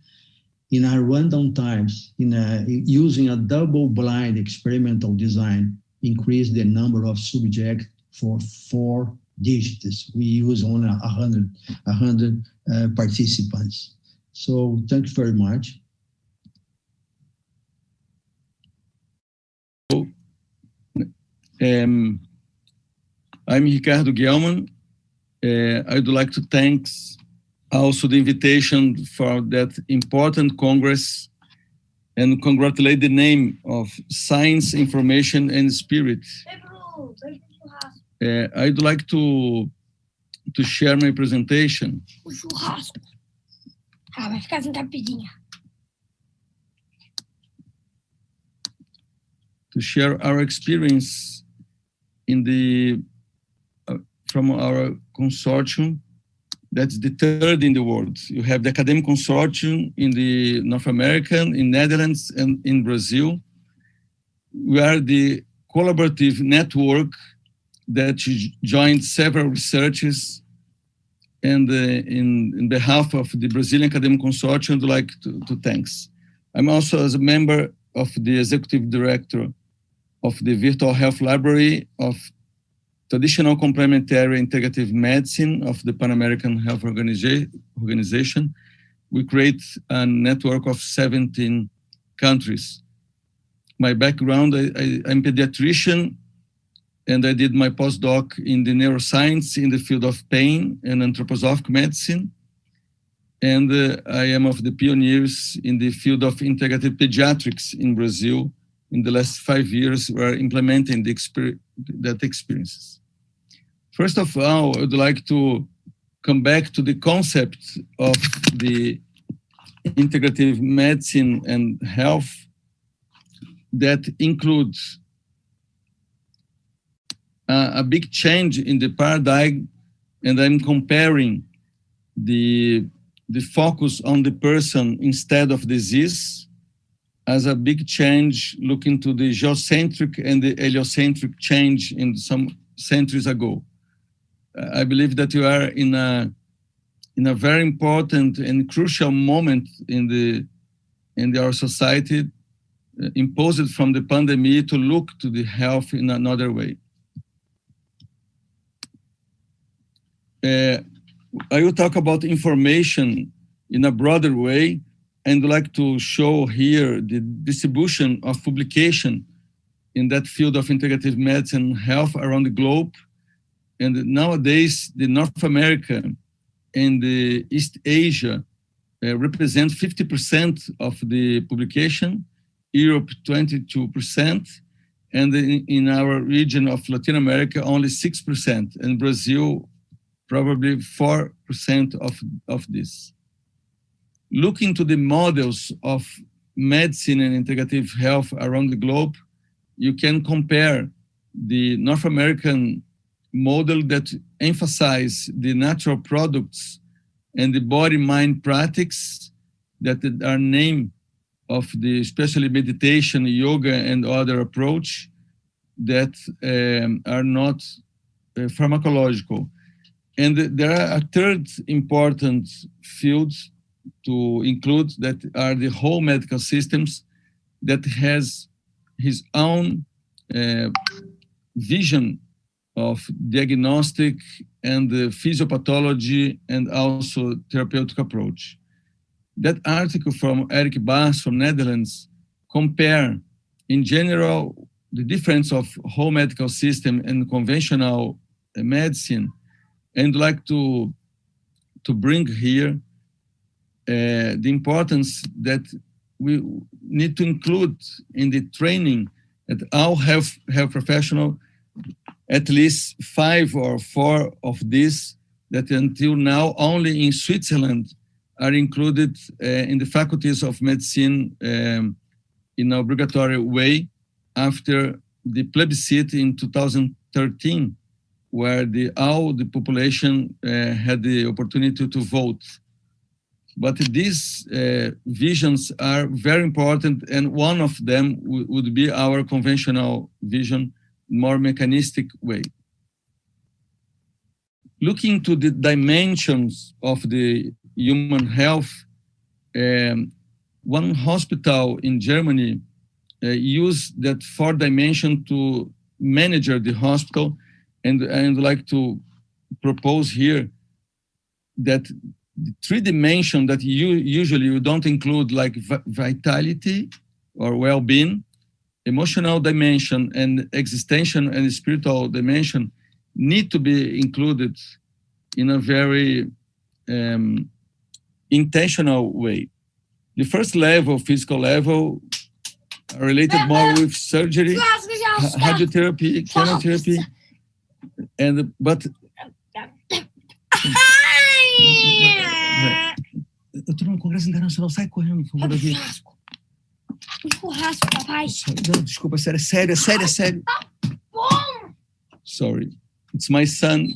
in a random times, using a double-blind experimental design, increase the number of subjects for 4 digits. We use only 100 participants. So thank you very much. I'm Ricardo Gelman. I'd like to thank also the invitation for that important Congress and congratulate the name of Science, Information, and Spirit. I'd like to share my presentation. O churrasco. Ah, vai ficar sem capidinha. To share our experience in the from our consortium. That's the third in the world. You have the academic consortium in the North American, in Netherlands, and in Brazil. We are the collaborative network that joined several researchers, and in behalf of the Brazilian Academic Consortium, I'd like to thanks. I'm also as a member of the executive director of the Virtual Health Library of Traditional Complementary Integrative Medicine of the Pan-American Health Organization. We create a network of 17 countries. My background, I'm a pediatrician, and I did my postdoc in the neuroscience in the field of pain and anthroposophic medicine. And I am of the pioneers in the field of integrative pediatrics in Brazil. In the last 5 years, we're implementing that experiences. First of all, I would like to come back to the concept of the integrative medicine and health that includes a big change in the paradigm, and I'm comparing the focus on the person instead of disease as a big change, looking to the geocentric and the heliocentric change in some centuries ago. I believe that you are in a very important and crucial moment in our society, imposed from the pandemic, to look to the health in another way. I will talk about information in a broader way, and would like to show here the distribution of publication in that field of integrative medicine and health around the globe. And nowadays, the North America and the East Asia represent 50% of the publication, Europe 22%, and in our region of Latin America, only 6%, and Brazil, probably 4% of this. Looking to the models of medicine and integrative health around the globe, you can compare the North American model that emphasize the natural products and the body-mind practices that are named of the especially meditation, yoga, and other approach that are not pharmacological. And there are a third important field to include that are the whole medical systems that has his own vision of diagnostic and the physiopathology and also therapeutic approach. That article from Eric Baas from Netherlands compare in general the difference of whole medical system and conventional medicine, and like to bring here the importance that we need to include in the training at all health professional, at least 5 or 4 of these that until now only in Switzerland are included in the faculties of medicine in an obligatory way after the plebiscite in 2013, where all the population had the opportunity to vote. But these visions are very important, and one of them would be our conventional vision, more mechanistic way. Looking to the dimensions of the human health, one hospital in Germany used that 4 dimension to manage the hospital, and I'd like to propose here that the 3 dimension that usually you don't include, like vitality or well-being, emotional dimension, and existential and spiritual dimension, need to be included in a very intentional way. The first level, physical level, are related more with surgery, radiotherapy, chemotherapy, but eu tô no Congresso Internacional, sai correndo, por favor, Davi. Churrasco, papai. Não, desculpa, sério. Sorry. It's my son.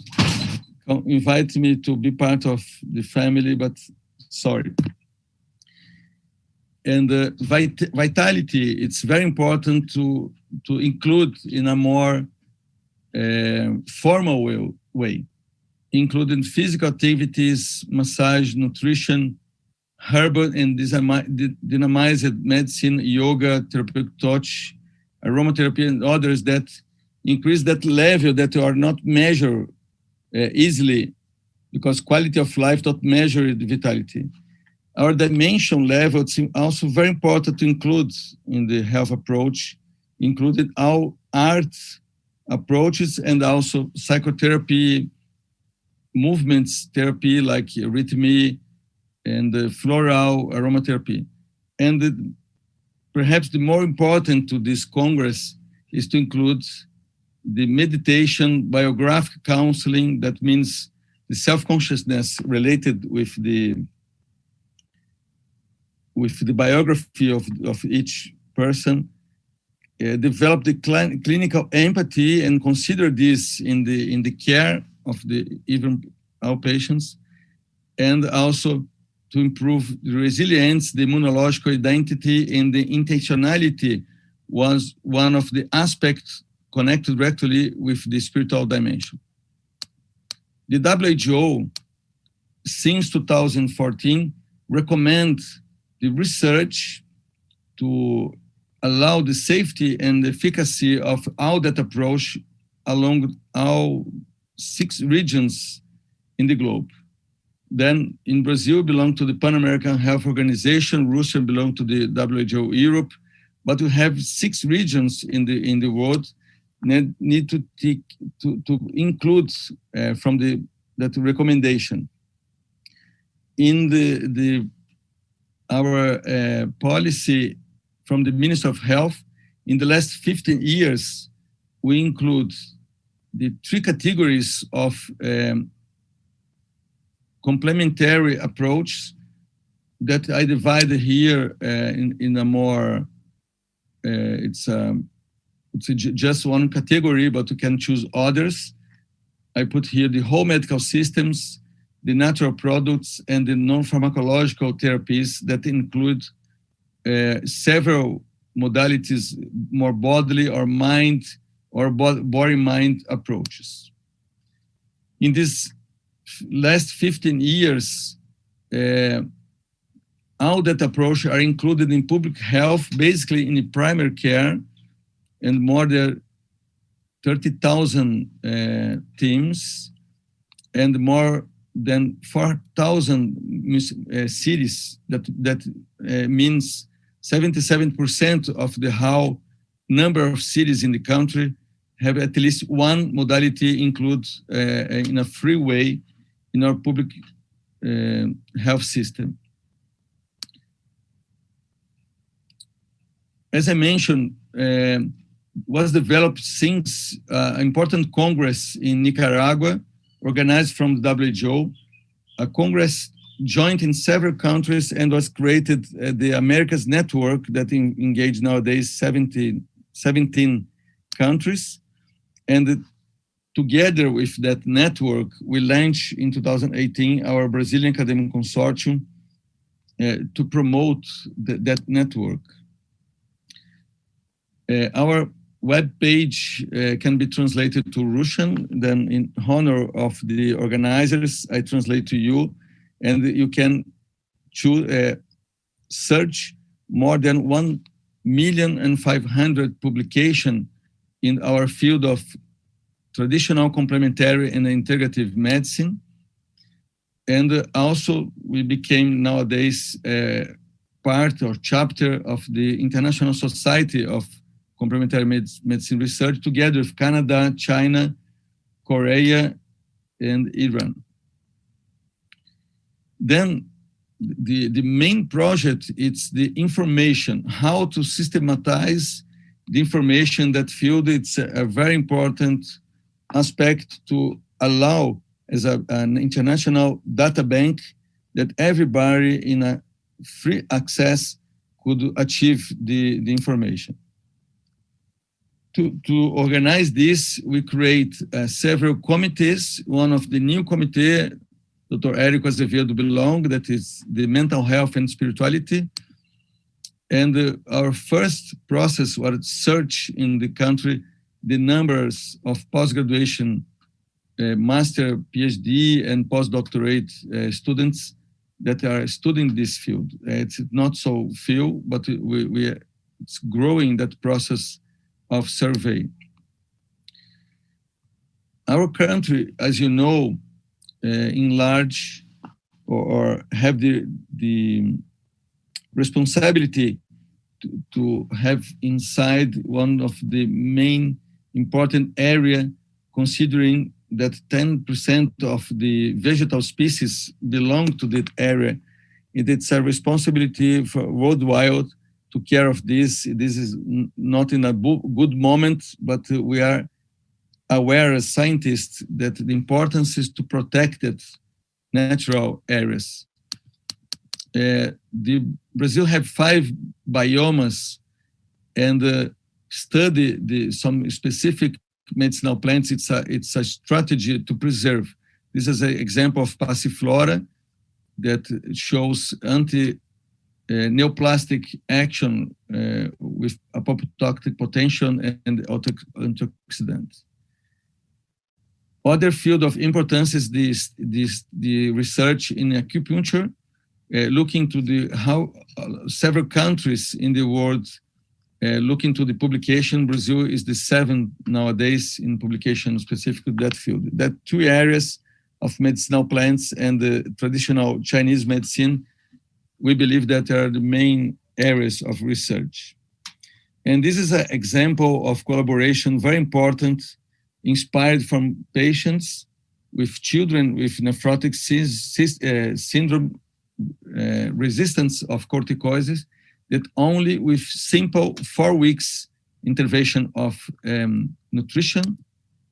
invite me to be part of the family, but sorry. And vitality, it's very important to include in a more formal way, including physical activities, massage, nutrition, herbal and dynamized medicine, yoga, therapeutic touch, aromatherapy, and others that increase that level that are not measured easily, because quality of life don't measure the vitality. Our dimension level is also very important to include in the health approach, including all art approaches and also psychotherapy, movements therapy like rhythmy and floral aromatherapy. And perhaps the more important to this Congress is to include the meditation, biographic counseling, that means the self-consciousness related with the biography of each person, develop the clinical empathy and consider this in the care of even our patients, and also to improve the resilience, the immunological identity, and the intentionality was one of the aspects connected directly with the spiritual dimension. The WHO, since 2014, recommends the research to allow the safety and efficacy of all that approach along all 6 regions in the globe. Then in Brazil, belong to the Pan-American Health Organization, Russia belong to the WHO Europe, but we have 6 regions in the world that need to include from that recommendation. In our policy from the Minister of Health, in the last 15 years, we include the 3 categories of complementary approach that I divided here in a more, it's just one category, but you can choose others. I put here the whole medical systems, the natural products, and the non-pharmacological therapies that include several modalities, more bodily or mind or body-mind approaches. In this last 15 years, all that approach are included in public health, basically in the primary care, and more than 30,000 teams, and more than 4,000 cities. That means 77% of the whole number of cities in the country have at least one modality included in a free way in our public health system. As I mentioned, was developed since an important congress in Nicaragua, organized from the WHO, a congress joined in several countries, and was created the Americas Network that engaged nowadays 17 countries. And together with that network, we launched in 2018 our Brazilian Academic Consortium to promote that network. Our web page can be translated to Russian. Then in honor of the organizers, I translate to you, and you can choose, search more than 1,500,000 publications in our field of traditional, complementary, and integrative medicine. And also we became nowadays part or chapter of the International Society of Complementary Medicine Research, together with Canada, China, Korea, and Iran. Then the main project, it's the information, how to systematize the information. That field, it's a very important aspect to allow as an international data bank that everybody in a free access could achieve the information. to organize this, we create several committees. One of the new committee, Dr. Érico Azevedo belong, that is the mental health and spirituality. And our first process was search in the country the numbers of post-graduation, master, PhD, and postdoctorate students that are studying this field. It's not so few, but it's growing, that process of survey. Our country, as you know, enlarge or have the responsibility to have inside one of the main important area, considering that 10% of the vegetal species belong to that area. It's a responsibility for worldwide to care of this. This is not in a good moment, but we are aware as scientists that the importance is to protect it, natural areas. Brazil have 5 biomes, and study some specific medicinal plants. It's a strategy to preserve. This is an example of passiflora that shows neoplastic action with apoptotic potential and antioxidants. Other field of importance is the research in acupuncture, looking to how several countries in the world look into the publication. Brazil is the 7th nowadays in publication specific to that field. That 2 areas of medicinal plants and the traditional Chinese medicine, we believe that are the main areas of research. And this is an example of collaboration, very important, inspired from patients with children with nephrotic syndrome, resistance of corticoids, that only with simple 4 weeks intervention of nutrition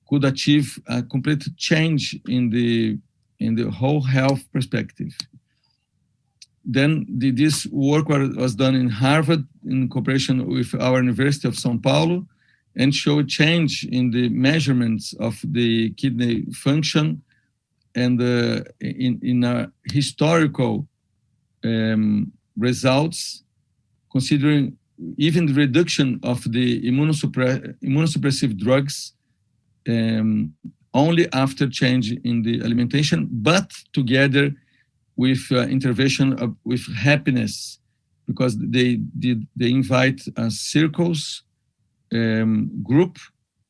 could achieve a complete change in the whole health perspective. Then this work was done in Harvard in cooperation with our University of São Paulo, and showed change in the measurements of the kidney function, and in historical results, considering even the reduction of the immunosuppressive drugs only after change in the alimentation, but together with intervention with happiness, because they invite circles group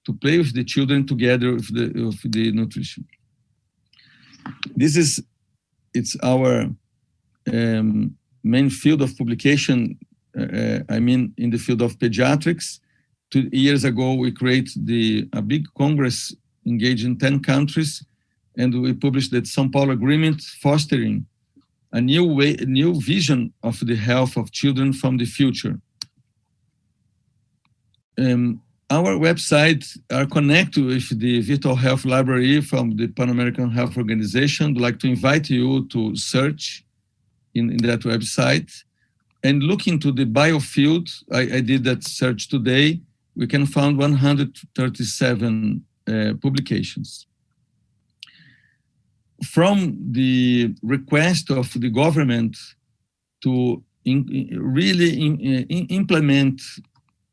to play with the children together with the nutrition. It's our main field of publication. In the field of pediatrics. 2 years ago, we created a big congress engaging 10 countries, and we published the São Paulo Agreement, fostering a new vision of the health of children from the future. Our websites are connected with the Virtual Health Library from the Pan-American Health Organization. I'd like to invite you to search in that website and look into the biofield. I did that search today. We can find 137 publications. From the request of the government to really implement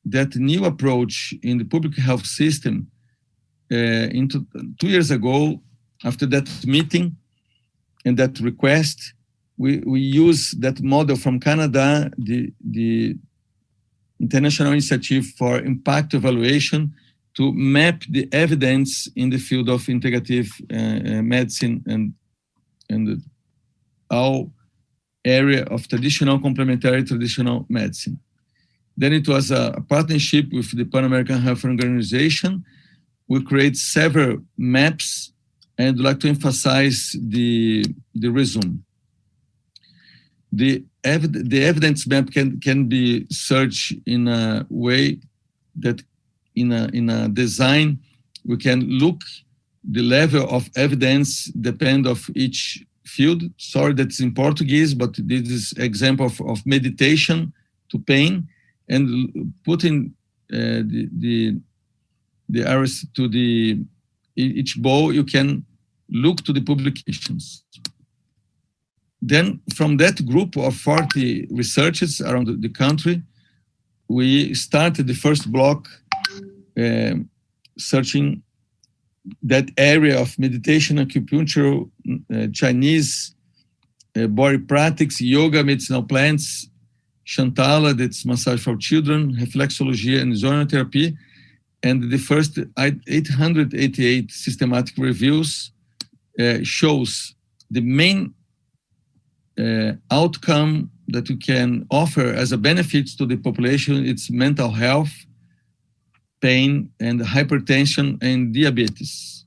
that new approach in the public health system, 2 years ago, after that meeting and that request, we use that model from Canada, the International Initiative for Impact Evaluation, to map the evidence in the field of integrative medicine and all area of complementary traditional medicine. Then it was a partnership with the Pan-American Health Organization. We create several maps, and I'd like to emphasize the resume. The evidence map can be searched in a way that in a design, we can look the level of evidence depend of each field. Sorry, that's in Portuguese, but this is example of meditation to pain, and putting the the arrows to the each bowl, you can look to the publications. Then from that group of 40 researchers around the country, we started the first block searching that area of meditation, acupuncture, Chinese body practices, yoga, medicinal plants, Shantala, that's massage for children, reflexology and zonotherapy, and the first 888 systematic reviews shows the main outcome that you can offer as a benefit to the population. It's mental health, pain, and hypertension and diabetes.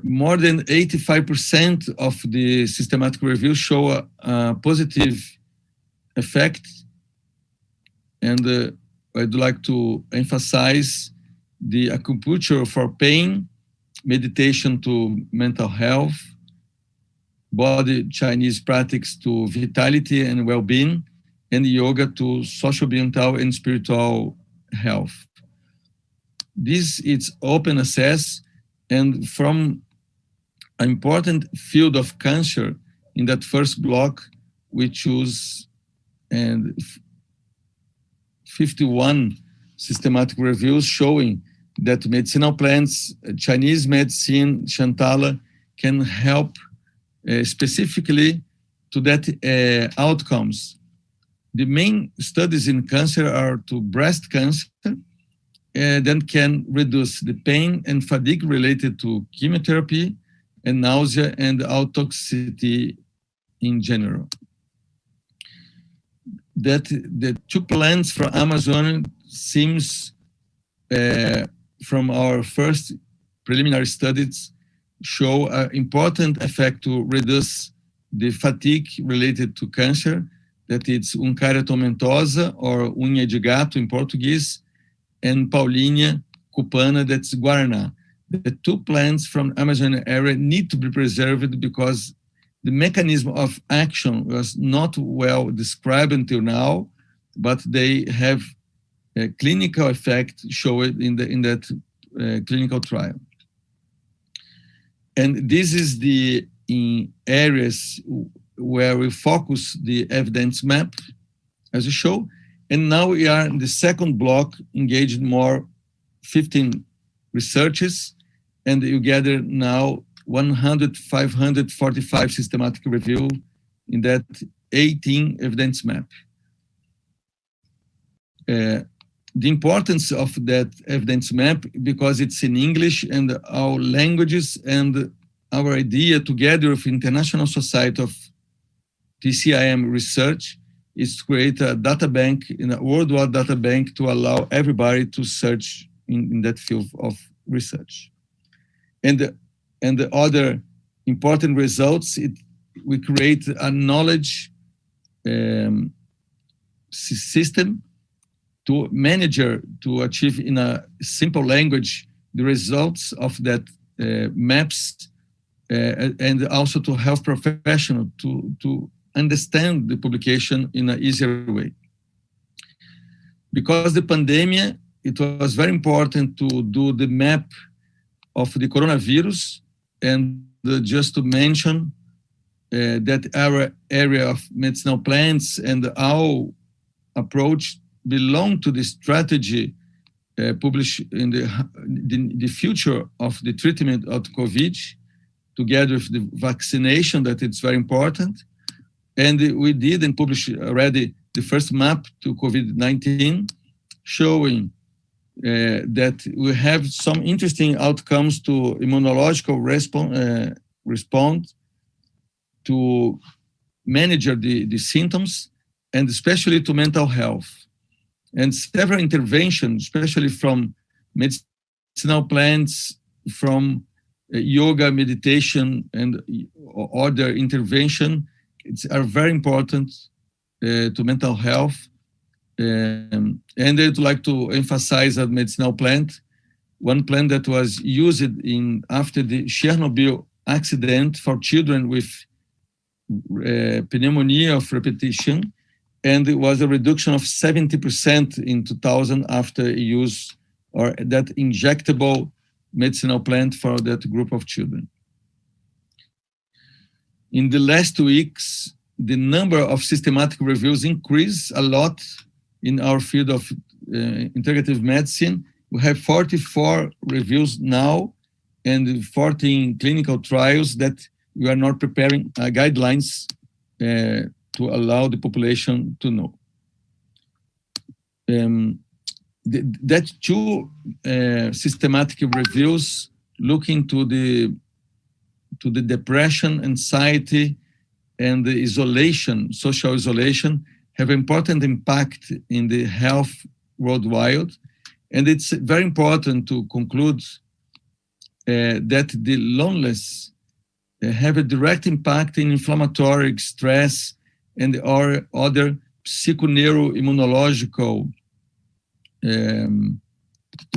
More than 85% of the systematic reviews show a positive effect, and I'd like to emphasize the acupuncture for pain, meditation to mental health, body Chinese practice to vitality and well-being, and yoga to social, mental, and spiritual health. This is open access, and from an important field of cancer in that first block, we choose 51 systematic reviews showing that medicinal plants, Chinese medicine, Shantala, can help specifically to that outcomes. The main studies in cancer are to breast cancer, then can reduce the pain and fatigue related to chemotherapy and nausea and autotoxicity in general. That the 2 plants from Amazon seems from our first preliminary studies show an important effect to reduce the fatigue related to cancer, that it's Uncaria tomentosa, or unha de gato in Portuguese, and Paulinia cupana, that's Guaraná. The 2 plants from Amazon area need to be preserved because the mechanism of action was not well described until now, but they have a clinical effect shown in that clinical trial. And this is the areas where we focus the evidence map, as you show. And now we are in the second block, engaged more 15 researchers, and you gather now 545 systematic review in that 18 evidence map. The importance of that evidence map, because it's in English and our languages, and our idea together with International Society of TCIM Research is to create a data bank, in a worldwide data bank, to allow everybody to search in that field of research. And the other important results, we create a knowledge system to manager to achieve in a simple language the results of that maps, and also to help professionals to understand the publication in an easier way. Because the pandemic, it was very important to do the map of the coronavirus, and just to mention that our area of medicinal plants and our approach belong to the strategy published in the future of the treatment of COVID, together with the vaccination, that it's very important. And we did and published already the first map to COVID-19, showing that we have some interesting outcomes to immunological response, to manage the symptoms, and especially to mental health. And several interventions, especially from medicinal plants, from yoga, meditation, and other intervention, are very important to mental health. And I'd like to emphasize a medicinal plant, one plant that was used after the Chernobyl accident for children with pneumonia of repetition, and it was a reduction of 70% in 2000 after use or that injectable medicinal plant for that group of children. In the last weeks, the number of systematic reviews increased a lot in our field of integrative medicine. We have 44 reviews now and 14 clinical trials that we are now preparing guidelines to allow the population to know. That two systematic reviews looking to the depression, anxiety, and the isolation, social isolation, have important impact in the health worldwide. And it's very important to conclude that the loneliness have a direct impact in inflammatory stress and or other psychoneuroimmunological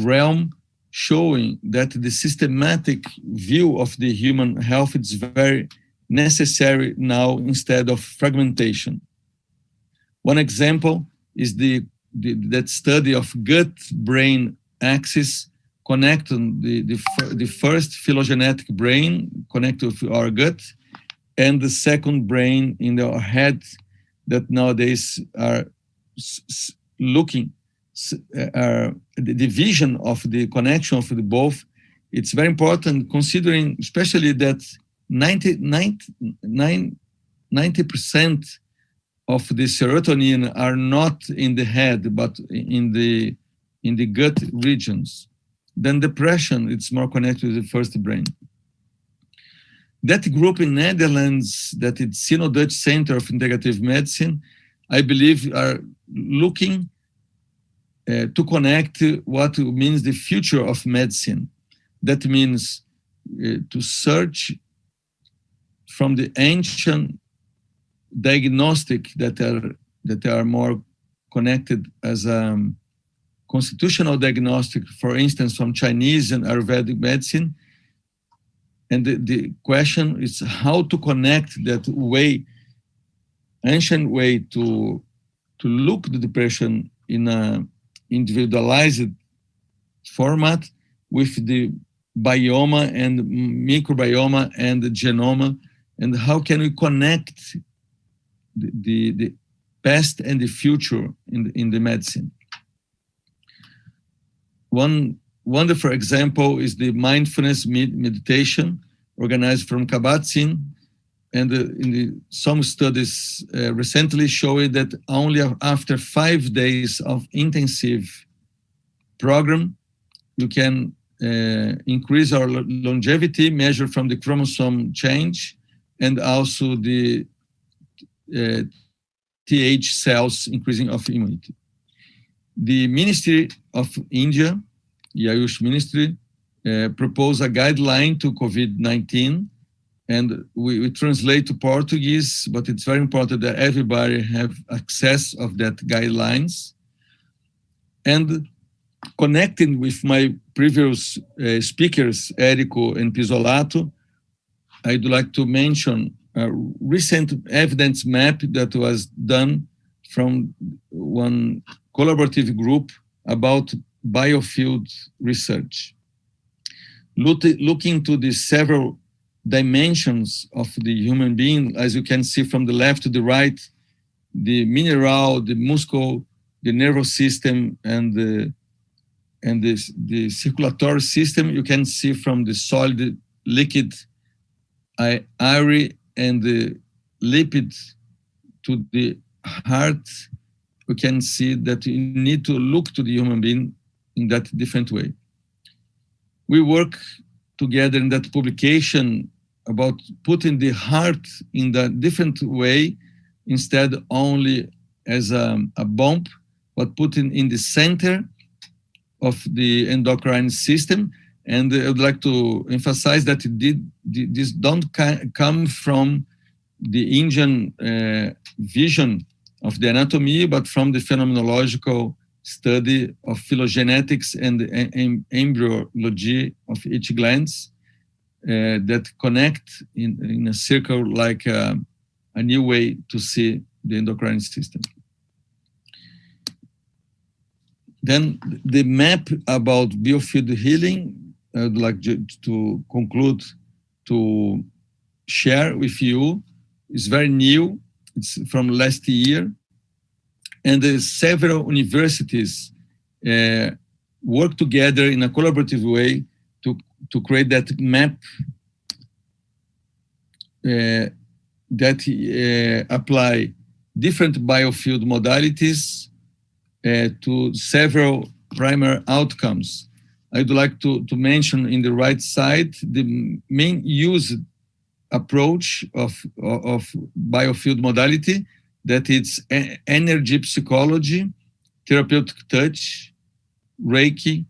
realm, showing that the systematic view of the human health is very necessary now instead of fragmentation. One example is that study of gut-brain axis connecting the first phylogenetic brain connected to our gut and the second brain in our head that nowadays are looking the vision of the connection of the both. It's very important considering especially that 90% of the serotonin are not in the head but in the gut regions. Then depression, it's more connected to the first brain. That group in Netherlands, that it's Sino-Dutch Center of Integrative Medicine, I believe are looking to connect what means the future of medicine. That means to search from the ancient diagnostic that are more connected as a constitutional diagnostic, for instance, from Chinese and Ayurvedic medicine. And the question is how to connect that way, ancient way to look the depression in a individualized format with the biome and microbiome and the genome, and how can we connect the past and the future in the medicine. One wonderful example is the mindfulness meditation organized from Kabat-Zinn, and some studies recently showing that only after 5 days of intensive program, you can increase our longevity measured from the chromosome change and also the TH cells increasing of immunity. The Ministry of India, the Ayush Ministry, proposed a guideline to COVID-19, and we translate to Portuguese, but it's very important that everybody have access of that guidelines. And connecting with my previous speakers, Érico and Pisolato, I'd like to mention a recent evidence map that was done from one collaborative group about biofield research. Looking to the several dimensions of the human being, as you can see from the left to the right, the mineral, the muscle, the nervous system, and the circulatory system, you can see from the solid, liquid, air, and the lipid to the heart. We can see that you need to look to the human being in that different way. We work together in that publication about putting the heart in the different way, instead only as a bomb, but putting in the center of the endocrine system. And I would like to emphasize that this don't come from the Indian vision of the anatomy, but from the phenomenological study of phylogenetics and embryology of each glands that connect in a circle like a new way to see the endocrine system. Then the map about biofield healing, I'd like to conclude to share with you. It's very new. It's from last year. And several universities work together in a collaborative way to create that map that apply different biofield modalities to several primary outcomes. I'd like to mention in the right side the main used approach of biofield modality, that it's energy psychology, therapeutic touch, Reiki,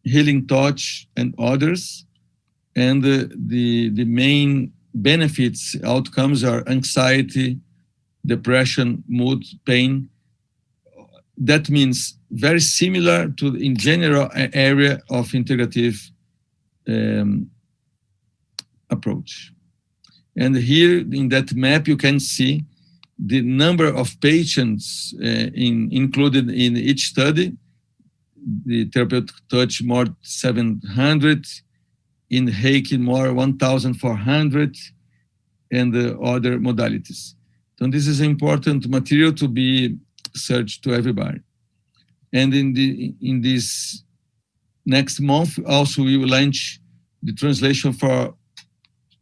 healing touch, and others. And the main benefits, outcomes are anxiety, depression, mood, pain. That means very similar to in general area of integrative approach. And here in that map, you can see the number of patients included in each study. The therapeutic touch more 700, in Reiki more 1,400, and the other modalities. So this is important material to be searched to everybody. And in this next month, also we will launch the translation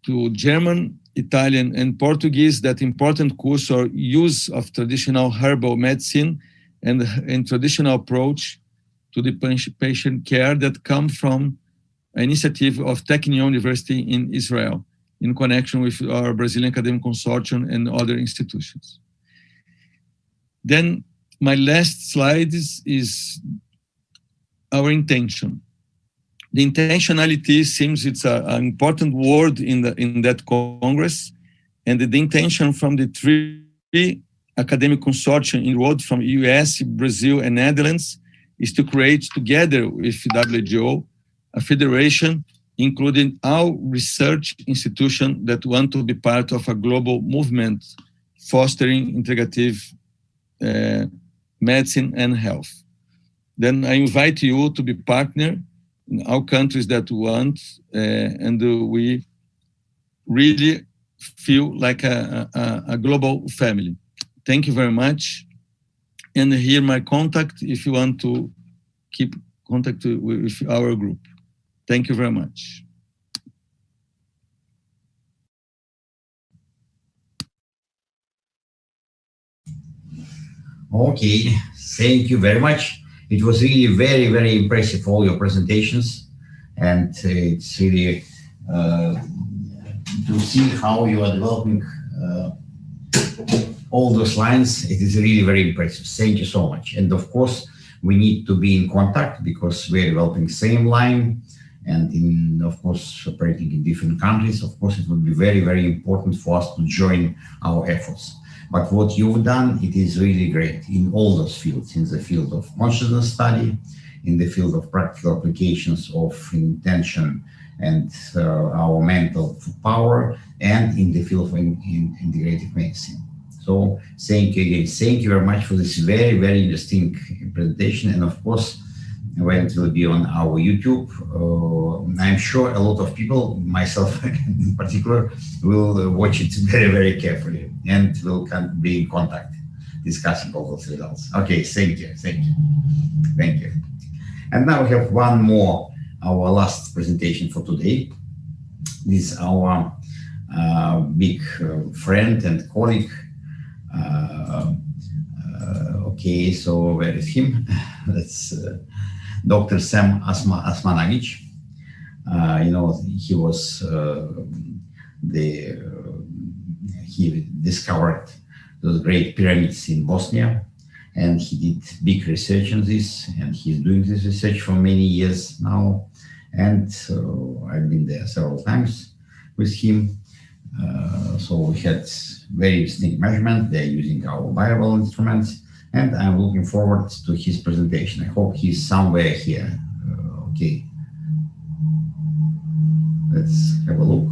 to German, Italian, and Portuguese, that important course or use of traditional herbal medicine and traditional approach to the patient care that come from an initiative of Technion University in Israel in connection with our Brazilian Academic Consortium and other institutions. Then my last slide is our intention. The intentionality seems it's an important word in that Congress, and the intention from the three academic consortia enrolled from US, Brazil, and Netherlands is to create, together with WGO, a federation including all research institutions that want to be part of a global movement fostering integrative medicine and health. Then I invite you to be partner in all countries that want, and we really feel like a global family. Thank you very much. And here my contact if you want to keep contact with our group. Thank you very much. Okay, thank you very much. It was really very, very impressive, all your presentations. And it's really to see how you are developing all those lines. It is really very impressive. Thank you so much. And of course, we need to be in contact because we're developing same line and of course, operating in different countries. Of course, it would be very, very important for us to join our efforts. But what you've done, it is really great in all those fields, in the field of consciousness study, in the field of practical applications of intention and our mental power, and in the field of integrative medicine. So thank you again. Thank you very much for this very, very interesting presentation. And of course, when it will be on our YouTube, I'm sure a lot of people, myself in particular, will watch it very, very carefully and will be in contact discussing all those results. Okay, thank you, thank you, thank you. And now we have one more, our last presentation for today. This is our big friend and colleague. Okay, so where is him? That's Dr. Sam Asmanavich. You know, he was he discovered those great pyramids in Bosnia, and he did big research on this, and he's doing this research for many years now. And I've been there several times with him. So we had very distinct measurement. They're using our viable instruments, and I'm looking forward to his presentation. I hope he's somewhere here. Okay, let's have a look.